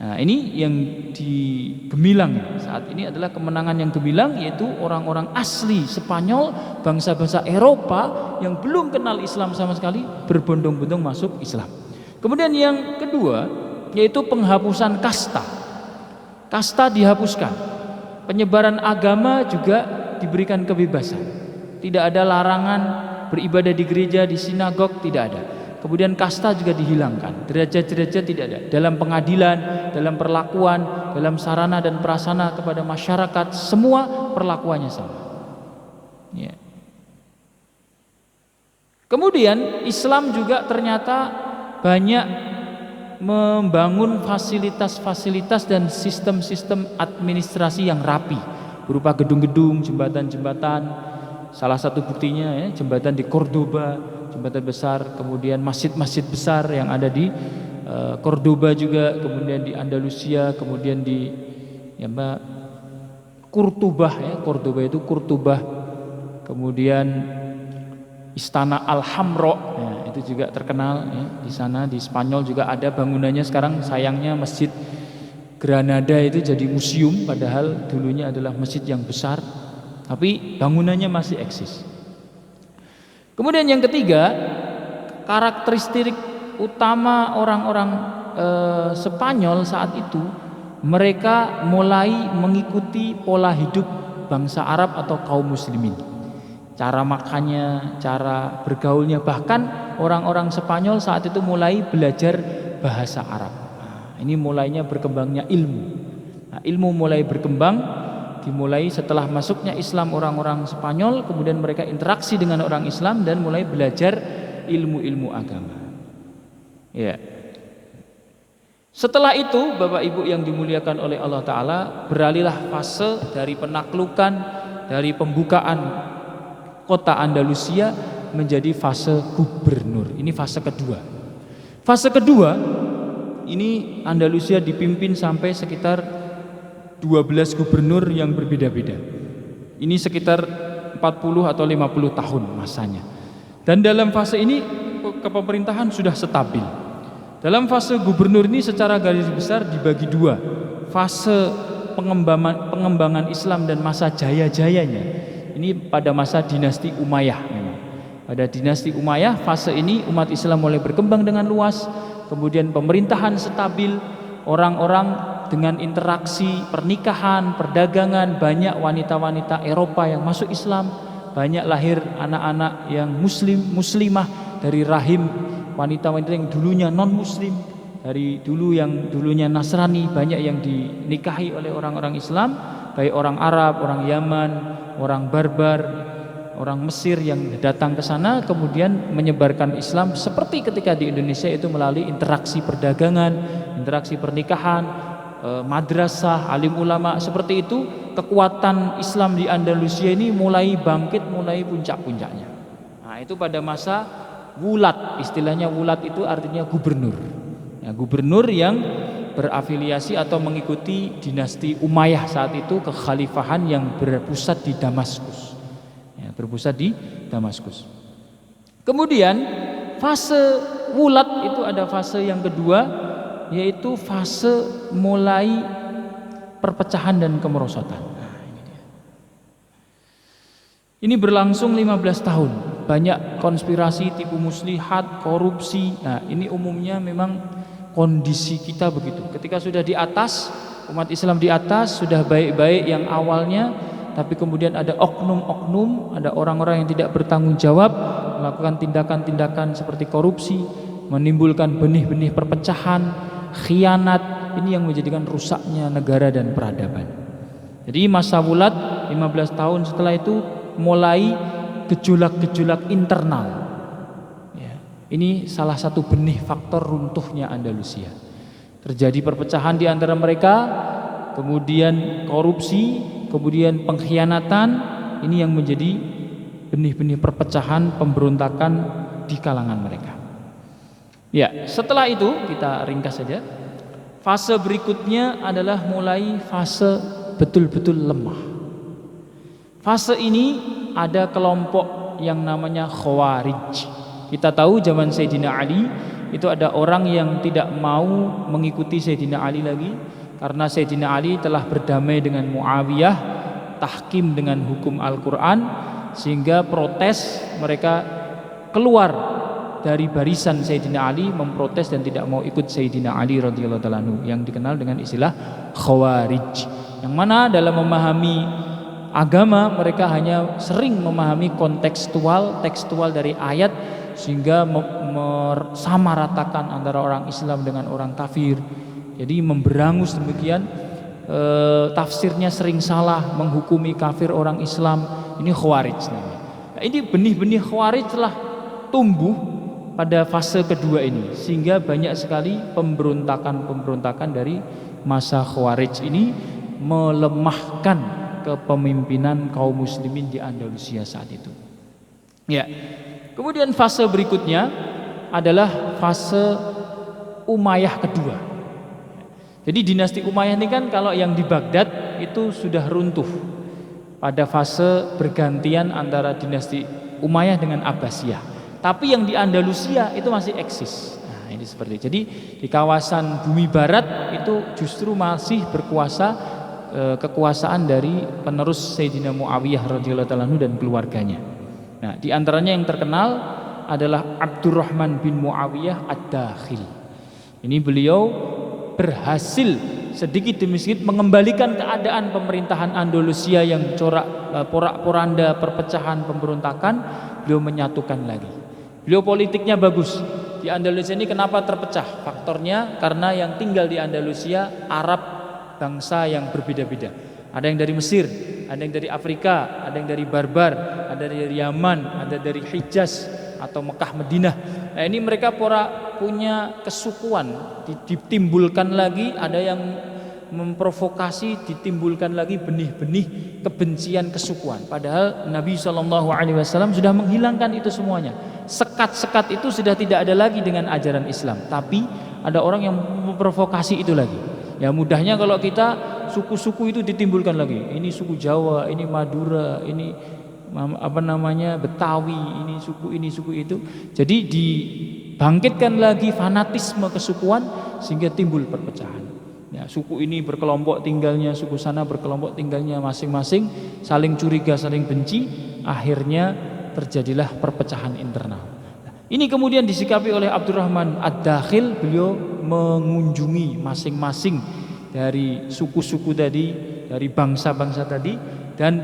Nah, ini yang digemilang saat ini adalah kemenangan yang gemilang, yaitu orang-orang asli Spanyol, bangsa-bangsa Eropa yang belum kenal Islam sama sekali berbondong-bondong masuk Islam. Kemudian yang kedua yaitu penghapusan kasta. Kasta dihapuskan. Penyebaran agama juga diberikan kebebasan. Tidak ada larangan beribadah di gereja, di sinagog, tidak ada. Kemudian kasta juga dihilangkan, derajat-derajat tidak ada. Dalam pengadilan, dalam perlakuan, dalam sarana dan prasana kepada masyarakat, semua perlakuannya sama. Ya. Kemudian Islam juga ternyata banyak membangun fasilitas-fasilitas dan sistem-sistem administrasi yang rapi, berupa gedung-gedung, jembatan-jembatan. Salah satu buktinya ya, jembatan di Cordoba, jembatan besar, kemudian masjid-masjid besar yang ada di Cordoba juga, kemudian di Andalusia, kemudian di Kurtubah ya, Cordoba itu Kurtubah, kemudian Istana Al-Hamra, ya, itu juga terkenal ya, di sana di Spanyol juga ada bangunannya. Sekarang sayangnya Masjid Granada itu jadi museum, padahal dulunya adalah masjid yang besar, tapi bangunannya masih eksis. Kemudian yang ketiga, karakteristik utama orang-orang Spanyol saat itu, mereka mulai mengikuti pola hidup bangsa Arab atau kaum muslimin. Cara makannya, cara bergaulnya, bahkan orang-orang Spanyol saat itu mulai belajar bahasa Arab. Nah, ini mulainya berkembangnya ilmu. Nah, ilmu mulai berkembang, dimulai setelah masuknya Islam orang-orang Spanyol, kemudian mereka interaksi dengan orang Islam dan mulai belajar ilmu-ilmu agama. Ya. Setelah itu, Bapak Ibu yang dimuliakan oleh Allah Ta'ala, beralihlah fase dari penaklukan, dari pembukaan kota Andalusia menjadi fase gubernur. Ini fase kedua. Fase kedua, ini Andalusia dipimpin sampai sekitar 12 gubernur yang berbeda-beda. Ini sekitar 40 atau 50 tahun masanya. Dan dalam fase ini kepemerintahan sudah stabil. Dalam fase gubernur ini secara garis besar dibagi dua. Fase pengembangan Islam dan masa jaya-jayanya. Ini pada masa dinasti Umayyah memang. Pada dinasti Umayyah fase ini umat Islam mulai berkembang dengan luas, kemudian pemerintahan stabil, orang-orang dengan interaksi pernikahan, perdagangan, banyak wanita-wanita Eropa yang masuk Islam, banyak lahir anak-anak yang muslimah dari rahim wanita-wanita yang dulunya non-muslim, dari dulu yang dulunya Nasrani, banyak yang dinikahi oleh orang-orang Islam, baik orang Arab, orang Yaman, orang Barbar, orang Mesir yang datang ke sana kemudian menyebarkan Islam seperti ketika di Indonesia itu melalui interaksi perdagangan, interaksi pernikahan, madrasah, alim ulama, seperti itu. Kekuatan Islam di Andalusia ini mulai bangkit, mulai puncak-puncaknya. Nah, itu pada masa wulat, istilahnya wulat itu artinya gubernur. Ya, gubernur yang berafiliasi atau mengikuti dinasti Umayyah saat itu, kekhalifahan yang berpusat di Damaskus. Ya, berpusat di Damaskus. Kemudian fase wulat itu ada fase yang kedua, yaitu fase mulai perpecahan dan kemerosotan. Nah, ini dia. Ini berlangsung 15 tahun. Banyak konspirasi, tipu muslihat, korupsi. Nah, ini umumnya memang kondisi kita begitu. Ketika sudah di atas, umat Islam di atas, sudah baik-baik yang awalnya, tapi kemudian ada oknum-oknum, ada orang-orang yang tidak bertanggung jawab, melakukan tindakan-tindakan seperti korupsi, menimbulkan benih-benih perpecahan, khianat. Ini yang menjadikan rusaknya negara dan peradaban. Jadi masa wulat 15 tahun setelah itu mulai gejolak-gejolak internal. Ini salah satu benih faktor runtuhnya Andalusia. Terjadi perpecahan di antara mereka, kemudian korupsi, kemudian pengkhianatan. Ini yang menjadi benih-benih perpecahan, pemberontakan di kalangan mereka. Ya, setelah itu kita ringkas saja. Fase berikutnya adalah mulai fase betul-betul lemah. Fase ini ada kelompok yang namanya Khawarij. Kita tahu zaman Sayyidina Ali itu ada orang yang tidak mau mengikuti Sayyidina Ali lagi karena Sayyidina Ali telah berdamai dengan Muawiyah, tahkim dengan hukum Al-Quran, sehingga protes, mereka keluar dari barisan Sayyidina Ali, memprotes dan tidak mau ikut Sayyidina Ali radhiyallahu ta'ala anhu, yang dikenal dengan istilah Khawarij, yang mana dalam memahami agama mereka hanya sering memahami tekstual dari ayat, sehingga meratakan antara orang Islam dengan orang kafir. Jadi memberangus demikian, tafsirnya sering salah, menghukumi kafir orang Islam. Ini Khawarij namanya. Nah, ini benih-benih Khawarij telah tumbuh pada fase kedua ini, sehingga banyak sekali pemberontakan dari masa Khawarij ini melemahkan kepemimpinan kaum muslimin di Andalusia saat itu. Ya. Kemudian fase berikutnya adalah fase Umayyah kedua. Jadi dinasti Umayyah ini kan kalau yang di Baghdad itu sudah runtuh pada fase bergantian antara dinasti Umayyah dengan Abbasiyah. Tapi yang di Andalusia itu masih eksis. Nah, ini seperti itu. Jadi di kawasan bumi barat itu justru masih berkuasa kekuasaan dari penerus Sayyidina Muawiyah radhiyallahu ta'ala anhu dan keluarganya. Nah, di antaranya yang terkenal adalah Abdurrahman bin Muawiyah Ad-Dakhil. Ini beliau berhasil sedikit demi sedikit mengembalikan keadaan pemerintahan Andalusia yang porak-poranda, perpecahan, pemberontakan. Beliau menyatukan lagi. Beliau politiknya bagus. Di Andalusia ini kenapa terpecah? Faktornya karena yang tinggal di Andalusia Arab bangsa yang berbeda-beda. Ada yang dari Mesir, ada yang dari Afrika, ada yang dari Barbar, ada dari Yaman, ada dari Hijaz atau Mekah Madinah. Nah, ini mereka punya kesukuan, ditimbulkan lagi, ada yang memprovokasi, ditimbulkan lagi benih-benih kebencian kesukuan. Padahal Nabi SAW sudah menghilangkan itu semuanya. Sekat-sekat itu sudah tidak ada lagi dengan ajaran Islam. Tapi ada orang yang memprovokasi itu lagi. Ya mudahnya kalau kita suku-suku itu ditimbulkan lagi. Ini suku Jawa, ini Madura, ini Betawi, ini suku itu. Jadi dibangkitkan lagi fanatisme kesukuan sehingga timbul perpecahan. Ya, suku ini berkelompok tinggalnya, suku sana berkelompok tinggalnya masing-masing, saling curiga, saling benci, akhirnya terjadilah perpecahan internal. Nah, ini kemudian disikapi oleh Abdurrahman Ad-Dakhil. Beliau mengunjungi masing-masing dari suku-suku tadi, dari bangsa-bangsa tadi, dan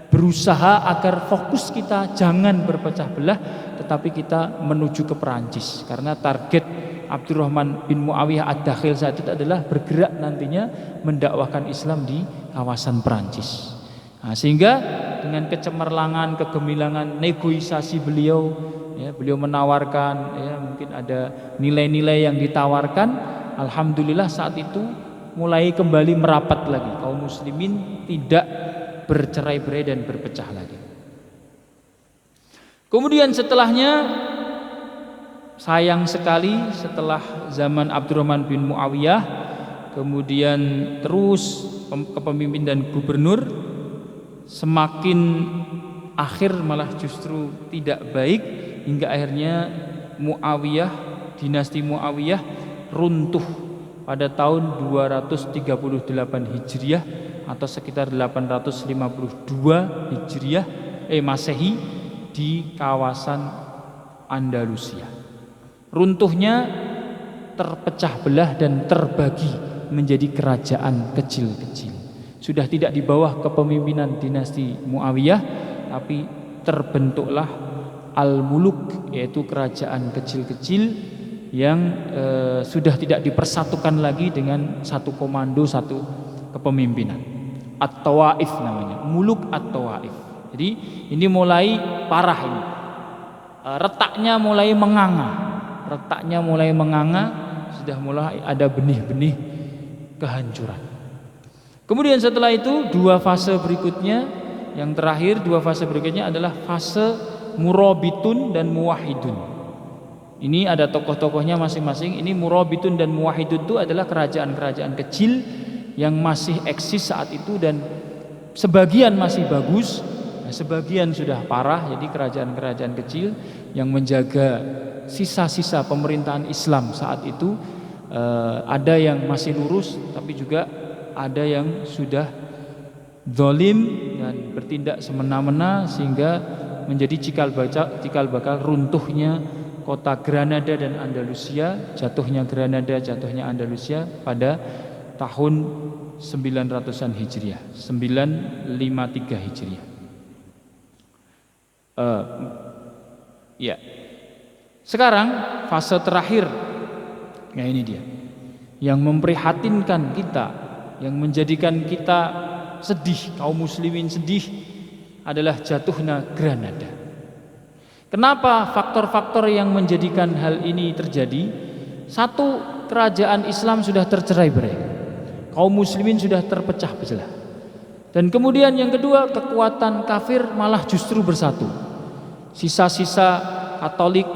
berusaha agar fokus kita jangan berpecah belah, tetapi kita menuju ke Perancis, karena target Abdurrahman bin Muawiyah Ad-Dakhil saat itu adalah bergerak nantinya mendakwahkan Islam di kawasan Perancis. Nah, sehingga dengan kecemerlangan, kegemilangan, negosiasi beliau, ya, beliau menawarkan, ya, mungkin ada nilai-nilai yang ditawarkan. Alhamdulillah saat itu mulai kembali merapat lagi, kaum muslimin tidak bercerai-berai dan berpecah lagi. Kemudian setelahnya, sayang sekali setelah zaman Abdurrahman bin Muawiyah, kemudian terus kepemimpinan dan gubernur, semakin akhir malah justru tidak baik, hingga akhirnya Muawiyah, dinasti Muawiyah runtuh pada tahun 238 Hijriah atau sekitar 852 Hijriah Masehi di kawasan Andalusia. Runtuhnya terpecah belah dan terbagi menjadi kerajaan kecil-kecil. Sudah tidak di bawah kepemimpinan dinasti Muawiyah, tapi terbentuklah Al-Muluk, yaitu kerajaan kecil-kecil yang sudah tidak dipersatukan lagi dengan satu komando, satu kepemimpinan. At-Tawaif namanya, Muluk At-Tawaif. Jadi ini mulai parah ini. Retaknya mulai menganga, sudah mulai ada benih-benih kehancuran. Kemudian setelah itu dua fase berikutnya adalah fase Murabitun dan Muwahhidun. Ini ada tokoh-tokohnya masing-masing. Ini Murabitun dan Muwahhidun itu adalah kerajaan-kerajaan kecil yang masih eksis saat itu, dan sebagian masih bagus, sebagian sudah parah. Jadi kerajaan-kerajaan kecil yang menjaga sisa-sisa pemerintahan Islam saat itu, ada yang masih lurus, tapi juga ada yang sudah zalim dan bertindak semena-mena, sehingga menjadi cikal bakal runtuhnya kota Granada dan Andalusia, jatuhnya Granada, jatuhnya Andalusia pada tahun 900-an Hijriah, 953 Hijriah. Ya. Sekarang fase terakhir, ya ini dia, yang memprihatinkan kita, yang menjadikan kita sedih, kaum muslimin sedih, adalah jatuhnya Granada. Kenapa faktor-faktor yang menjadikan hal ini terjadi? Satu, kerajaan Islam sudah tercerai-berai, kaum muslimin sudah terpecah belah. Dan kemudian yang kedua, kekuatan kafir malah justru bersatu. Sisa-sisa Katolik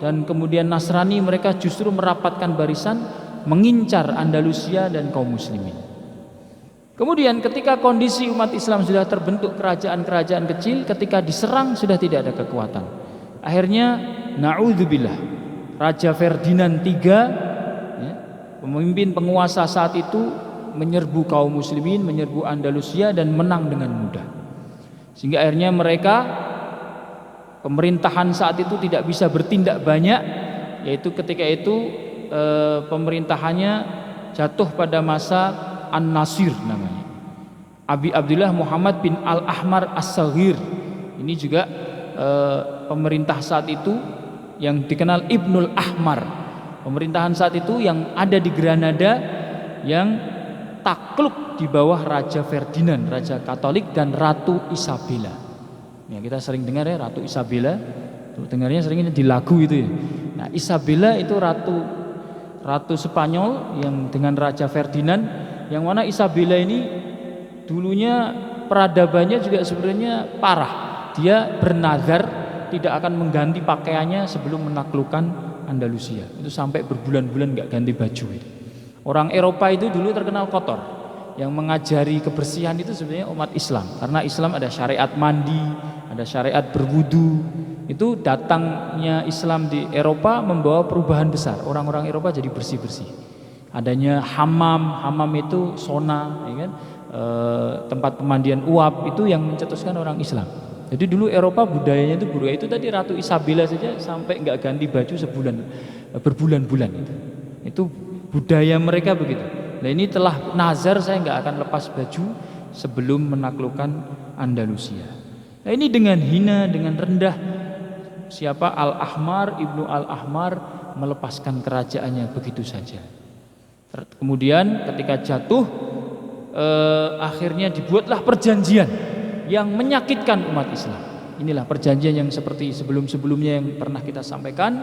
dan kemudian Nasrani, mereka justru merapatkan barisan mengincar Andalusia dan kaum muslimin. Kemudian ketika kondisi umat Islam sudah terbentuk kerajaan-kerajaan kecil, ketika diserang sudah tidak ada kekuatan. Akhirnya na'udzubillah, Raja Ferdinand III, ya, pemimpin penguasa saat itu, menyerbu kaum muslimin, menyerbu Andalusia dan menang dengan mudah. Sehingga akhirnya mereka, pemerintahan saat itu tidak bisa bertindak banyak, yaitu ketika itu pemerintahannya jatuh pada masa An-Nasir namanya. Abi Abdullah Muhammad bin Al-Ahmar As-Saghir. Ini juga pemerintah saat itu yang dikenal Ibnul Ahmar. Pemerintahan saat itu yang ada di Granada yang takluk di bawah Raja Ferdinand, Raja Katolik, dan Ratu Isabella. Ya, kita sering dengar ya Ratu Isabella. Dengarnya seringnya di lagu itu ya. Nah, Isabella itu ratu Spanyol yang dengan Raja Ferdinand, yang mana Isabella ini dulunya peradabannya juga sebenarnya parah. Dia bernazar tidak akan mengganti pakaiannya sebelum menaklukkan Andalusia. Itu sampai berbulan-bulan nggak ganti baju itu. Orang Eropa itu dulu terkenal kotor. Yang mengajari kebersihan itu sebenarnya umat Islam. Karena Islam ada syariat mandi, ada syariat berwudu. Itu datangnya Islam di Eropa membawa perubahan besar. Orang-orang Eropa jadi bersih-bersih. Adanya hamam itu sauna, ya kan? Tempat pemandian uap itu yang mencetuskan orang Islam. Jadi dulu Eropa budayanya itu budaya itu tadi Ratu Isabella saja sampai nggak ganti baju berbulan-bulan itu budaya mereka begitu. Nah ini telah nazar saya nggak akan lepas baju sebelum menaklukkan Andalusia. Nah ini dengan hina, dengan rendah, siapa Al-Ahmar, Ibnu Al-Ahmar melepaskan kerajaannya begitu saja. Kemudian ketika jatuh akhirnya dibuatlah perjanjian yang menyakitkan umat Islam. Inilah perjanjian yang seperti sebelum-sebelumnya yang pernah kita sampaikan.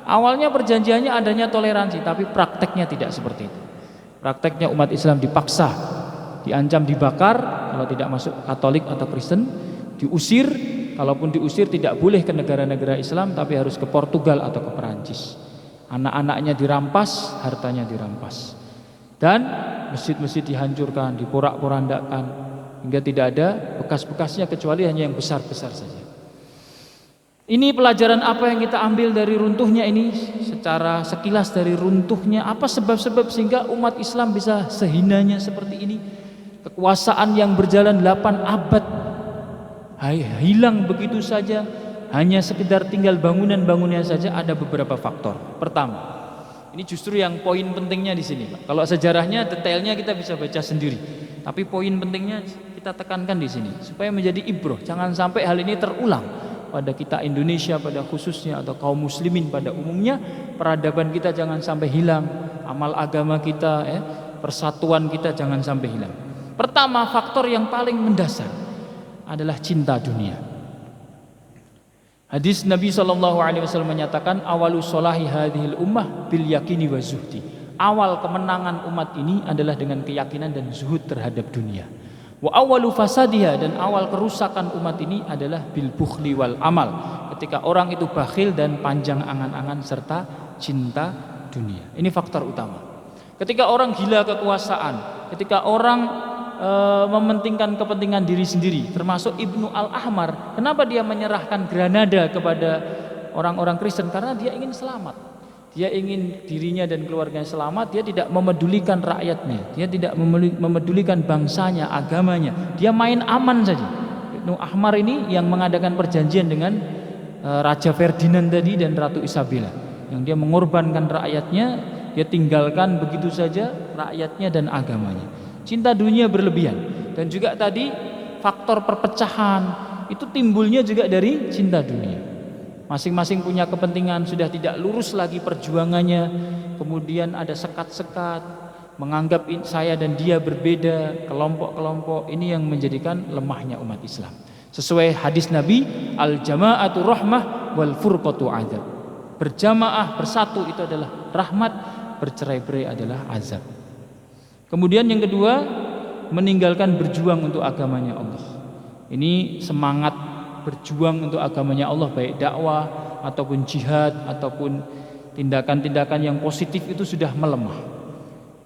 Awalnya perjanjiannya adanya toleransi, tapi prakteknya tidak seperti itu. Prakteknya umat Islam dipaksa, diancam dibakar kalau tidak masuk Katolik atau Kristen, diusir, kalaupun diusir tidak boleh ke negara-negara Islam tapi harus ke Portugal atau ke Perancis. Anak-anaknya dirampas, hartanya dirampas, dan masjid-masjid dihancurkan, diporak-porandakan hingga tidak ada bekas-bekasnya kecuali hanya yang besar-besar saja. Ini pelajaran apa yang kita ambil dari runtuhnya ini? Secara sekilas dari runtuhnya, apa sebab-sebab sehingga umat Islam bisa sehinanya seperti ini? Kekuasaan yang berjalan 8 abad hilang begitu saja. Hanya sekedar tinggal bangunan-bangunannya saja. Ada beberapa faktor. Pertama, ini justru yang poin pentingnya di sini, Pak. Kalau sejarahnya detailnya kita bisa baca sendiri, tapi poin pentingnya kita tekankan di sini supaya menjadi ibroh. Jangan sampai hal ini terulang pada kita Indonesia pada khususnya atau kaum muslimin pada umumnya. Peradaban kita jangan sampai hilang, amal agama kita, persatuan kita jangan sampai hilang. Pertama, faktor yang paling mendasar adalah cinta dunia. Hadis Nabi SAW menyatakan awalu solahi hadhil ummah bil yakini wa zuhdi. Awal kemenangan umat ini adalah dengan keyakinan dan zuhud terhadap dunia. Wa awalu fasadiha, dan awal kerusakan umat ini adalah bil bukhli wal amal. Ketika orang itu bakhil dan panjang angan-angan serta cinta dunia. Ini faktor utama. Ketika orang gila kekuasaan, ketika orang mementingkan kepentingan diri sendiri, termasuk Ibnu Al-Ahmar. Kenapa dia menyerahkan Granada kepada orang-orang Kristen? Karena dia ingin selamat. Dia ingin dirinya dan keluarganya selamat. Dia tidak memedulikan rakyatnya, dia tidak memedulikan bangsanya, agamanya. Dia main aman saja. Ibnu Ahmar ini yang mengadakan perjanjian dengan Raja Ferdinand tadi dan Ratu Isabella, yang dia mengorbankan rakyatnya, dia tinggalkan begitu saja rakyatnya dan agamanya. Cinta dunia berlebihan. Dan juga tadi faktor perpecahan itu timbulnya juga dari cinta dunia. Masing-masing punya kepentingan, sudah tidak lurus lagi perjuangannya. Kemudian ada sekat-sekat, menganggap saya dan dia berbeda, kelompok-kelompok. Ini yang menjadikan lemahnya umat Islam. Sesuai hadis Nabi, al-jama'atu rahmah wal furqatu azab. Berjamaah, bersatu itu adalah rahmat, bercerai-berai adalah azab. Kemudian yang kedua, meninggalkan berjuang untuk agamanya Allah. Ini semangat berjuang untuk agamanya Allah, baik dakwah ataupun jihad ataupun tindakan-tindakan yang positif itu sudah melemah.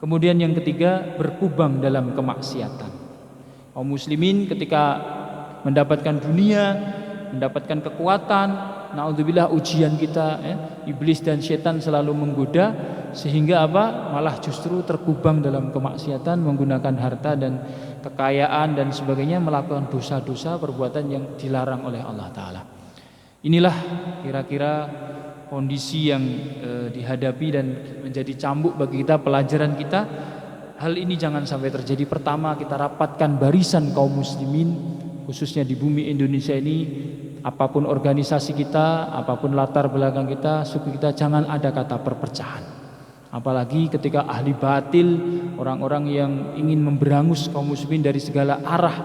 Kemudian yang ketiga, berkubang dalam kemaksiatan. Kaum muslimin ketika mendapatkan dunia, mendapatkan kekuatan, naudzubillah ujian kita, iblis dan setan selalu menggoda, sehingga apa? Malah justru terkubang dalam kemaksiatan, menggunakan harta dan kekayaan dan sebagainya, melakukan dosa-dosa, perbuatan yang dilarang oleh Allah Ta'ala. Inilah kira-kira kondisi yang dihadapi dan menjadi cambuk bagi kita, pelajaran kita. Hal ini jangan sampai terjadi. Pertama, kita rapatkan barisan kaum muslimin, khususnya di bumi Indonesia ini. Apapun organisasi kita, apapun latar belakang kita, suku kita, jangan ada kata perpecahan. Apalagi ketika ahli batil, orang-orang yang ingin memberangus kaum muslimin dari segala arah,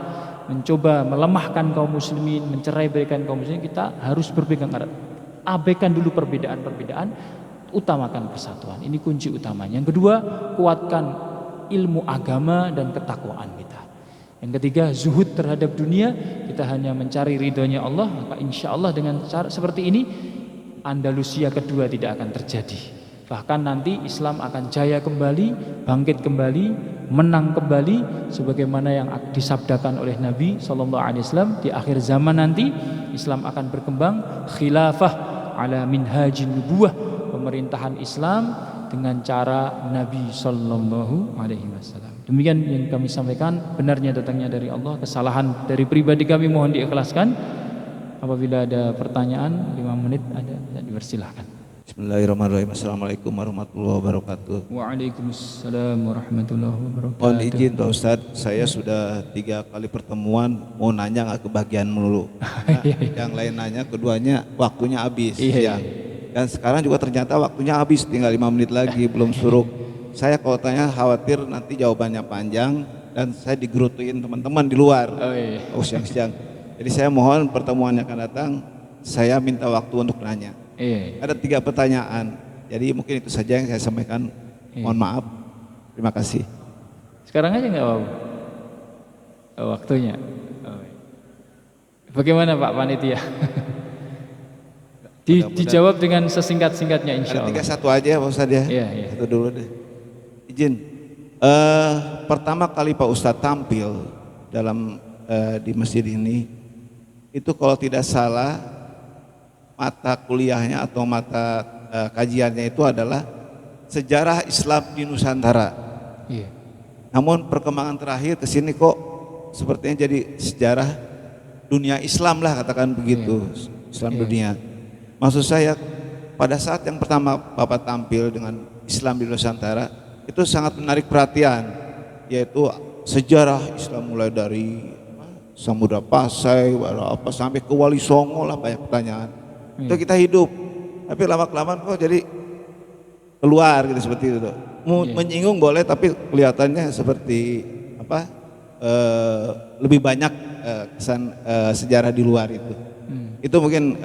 mencoba melemahkan kaum muslimin, mencerai-beraikan kaum muslimin, kita harus berpegang erat. Abaikan dulu perbedaan-perbedaan, utamakan persatuan. Ini kunci utamanya. Yang kedua, kuatkan ilmu agama dan ketakwaan kita. Yang ketiga, zuhud terhadap dunia. Kita hanya mencari ridhonya Allah. Maka insya Allah dengan cara seperti ini, Andalusia kedua tidak akan terjadi. Bahkan nanti Islam akan jaya kembali, bangkit kembali, menang kembali, sebagaimana yang disabdakan oleh Nabi SAW. Di akhir zaman nanti Islam akan berkembang, khilafah ala minhajin nubuwah, pemerintahan Islam dengan cara Nabi Sallallahu Alaihi Wasallam. Demikian yang kami sampaikan, benarnya datangnya dari Allah, kesalahan dari pribadi kami mohon diikhlaskan. Apabila ada pertanyaan 5 menit ada, dipersilahkan. Bismillahirrahmanirrahim. Assalamualaikum warahmatullahi wabarakatuh. Waalaikumsalam warahmatullahi wabarakatuh. Mohon izin Pak Ustadz, saya sudah 3 kali pertemuan mau nanya nggak kebagian melulu. Yang lain nanya, keduanya waktunya habis. Dan sekarang juga ternyata waktunya habis, tinggal 5 menit lagi belum suruh. Saya kalau tanya khawatir nanti jawabannya panjang dan saya digerutuin teman-teman di luar. Siang-siang. Jadi saya mohon pertemuan yang akan datang saya minta waktu untuk nanya. Ada 3 pertanyaan. Jadi mungkin itu saja yang saya sampaikan. Mohon maaf. Terima kasih. Sekarang aja nggak apa-apa. Waktunya. Bagaimana Pak Panitia? Dijawab dengan sesingkat-singkatnya insya Allah. Ada 3 satu aja Pak Ustadz ya. Satu dulu deh. Izin. Pertama kali Pak Ustadz tampil dalam di masjid ini, itu kalau tidak salah mata kuliahnya atau mata kajiannya itu adalah sejarah Islam di Nusantara. Namun perkembangan terakhir ke sini kok sepertinya jadi sejarah dunia Islam lah, katakan begitu. Islam dunia. Maksud saya pada saat yang pertama Bapak tampil dengan Islam di Nusantara itu sangat menarik perhatian, yaitu sejarah Islam mulai dari Samudra Pasai sampai ke Wali Songo lah, banyak pertanyaan. Itu kita hidup, tapi lama-kelamaan kok jadi keluar gitu, seperti itu tuh. Menyinggung boleh, tapi kelihatannya seperti apa? Lebih banyak kesan sejarah di luar itu. Itu mungkin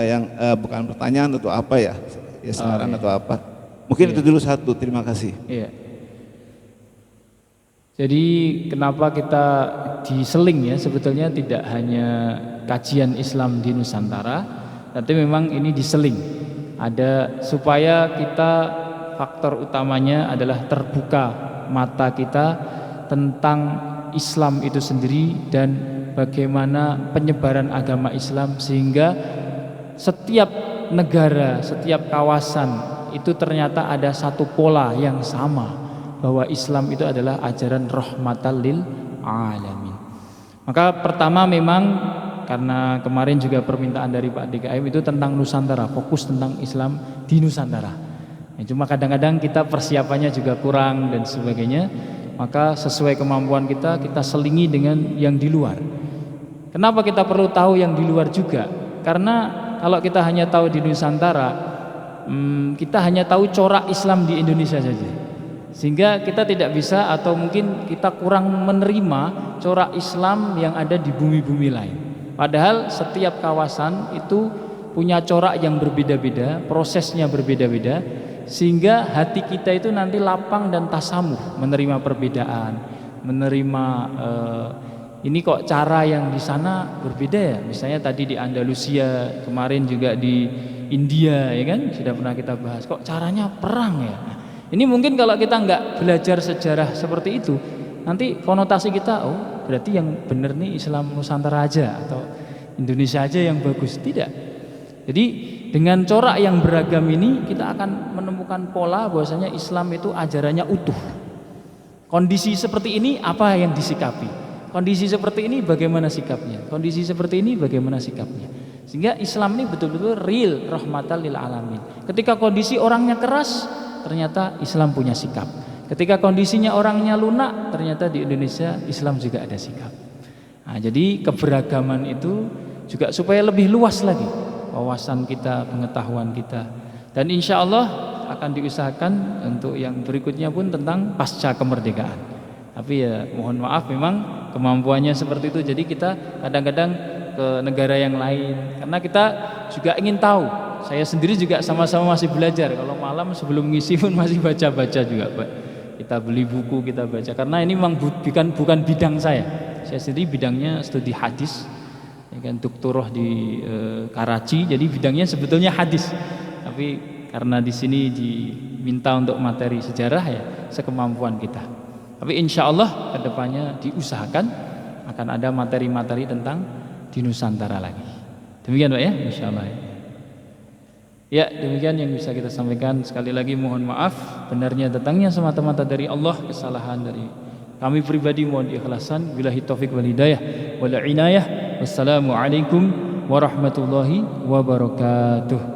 yang bukan pertanyaan atau apa ya, saran atau apa. Mungkin itu dulu satu. Terima kasih. Jadi kenapa kita diseling ya, sebetulnya tidak hanya kajian Islam di Nusantara, tapi memang ini diseling. Ada supaya kita, faktor utamanya adalah terbuka mata kita tentang Islam itu sendiri dan bagaimana penyebaran agama Islam, sehingga setiap negara, setiap kawasan itu ternyata ada satu pola yang sama, bahwa Islam itu adalah ajaran rahmatan lil alamin. Maka pertama memang karena kemarin juga permintaan dari Pak DKM itu tentang Nusantara, fokus tentang Islam di Nusantara. Cuma kadang-kadang kita persiapannya juga kurang dan sebagainya, maka sesuai kemampuan kita selingi dengan yang di luar. Kenapa kita perlu tahu yang di luar juga? Karena kalau kita hanya tahu di Nusantara, kita hanya tahu corak Islam di Indonesia saja, sehingga kita tidak bisa atau mungkin kita kurang menerima corak Islam yang ada di bumi-bumi lain. Padahal setiap kawasan itu punya corak yang berbeda-beda, prosesnya berbeda-beda, sehingga hati kita itu nanti lapang dan tasamuh menerima perbedaan, menerima ini kok cara yang di sana berbeda ya. Misalnya tadi di Andalusia, kemarin juga di India ya kan, sudah pernah kita bahas, kok caranya perang ya. Ini mungkin kalau kita nggak belajar sejarah seperti itu, nanti konotasi kita, oh berarti yang benar nih Islam Nusantara aja atau Indonesia aja yang bagus. Tidak. Jadi dengan corak yang beragam ini kita akan menemukan pola bahwasanya Islam itu ajarannya utuh. Kondisi seperti ini apa yang disikapi? Kondisi seperti ini bagaimana sikapnya? Kondisi seperti ini bagaimana sikapnya? Sehingga Islam ini betul-betul real rahmatan lil alamin. Ketika kondisi orangnya keras, ternyata Islam punya sikap. Ketika kondisinya orangnya lunak, ternyata di Indonesia Islam juga ada sikap. Nah, jadi keberagaman itu juga supaya lebih luas lagi wawasan kita, pengetahuan kita. Dan insya Allah akan diusahakan untuk yang berikutnya pun tentang pasca kemerdekaan. Tapi ya mohon maaf memang kemampuannya seperti itu. Jadi kita kadang-kadang ke negara yang lain karena kita juga ingin tahu. Saya sendiri juga sama-sama masih belajar. Kalau malam sebelum ngisi pun masih baca-baca juga, Pak. Kita beli buku, kita baca. Karena ini memang bukan bidang saya. Saya sendiri bidangnya studi hadis. Ya kan, doktorah di Karachi. Jadi bidangnya sebetulnya hadis. Tapi karena di sini diminta untuk materi sejarah ya sekemampuan kita. Tapi insya Allah kedepannya diusahakan akan ada materi-materi tentang di Nusantara lagi. Demikian Pak ya, insya Allah ya. Ya demikian yang bisa kita sampaikan. Sekali lagi mohon maaf, benarnya datangnya semata-mata dari Allah, kesalahan dari kami pribadi mohon diikhlasan. Billahi taufik wal hidayah wal inayah. Wassalamualaikum warahmatullahi wabarakatuh.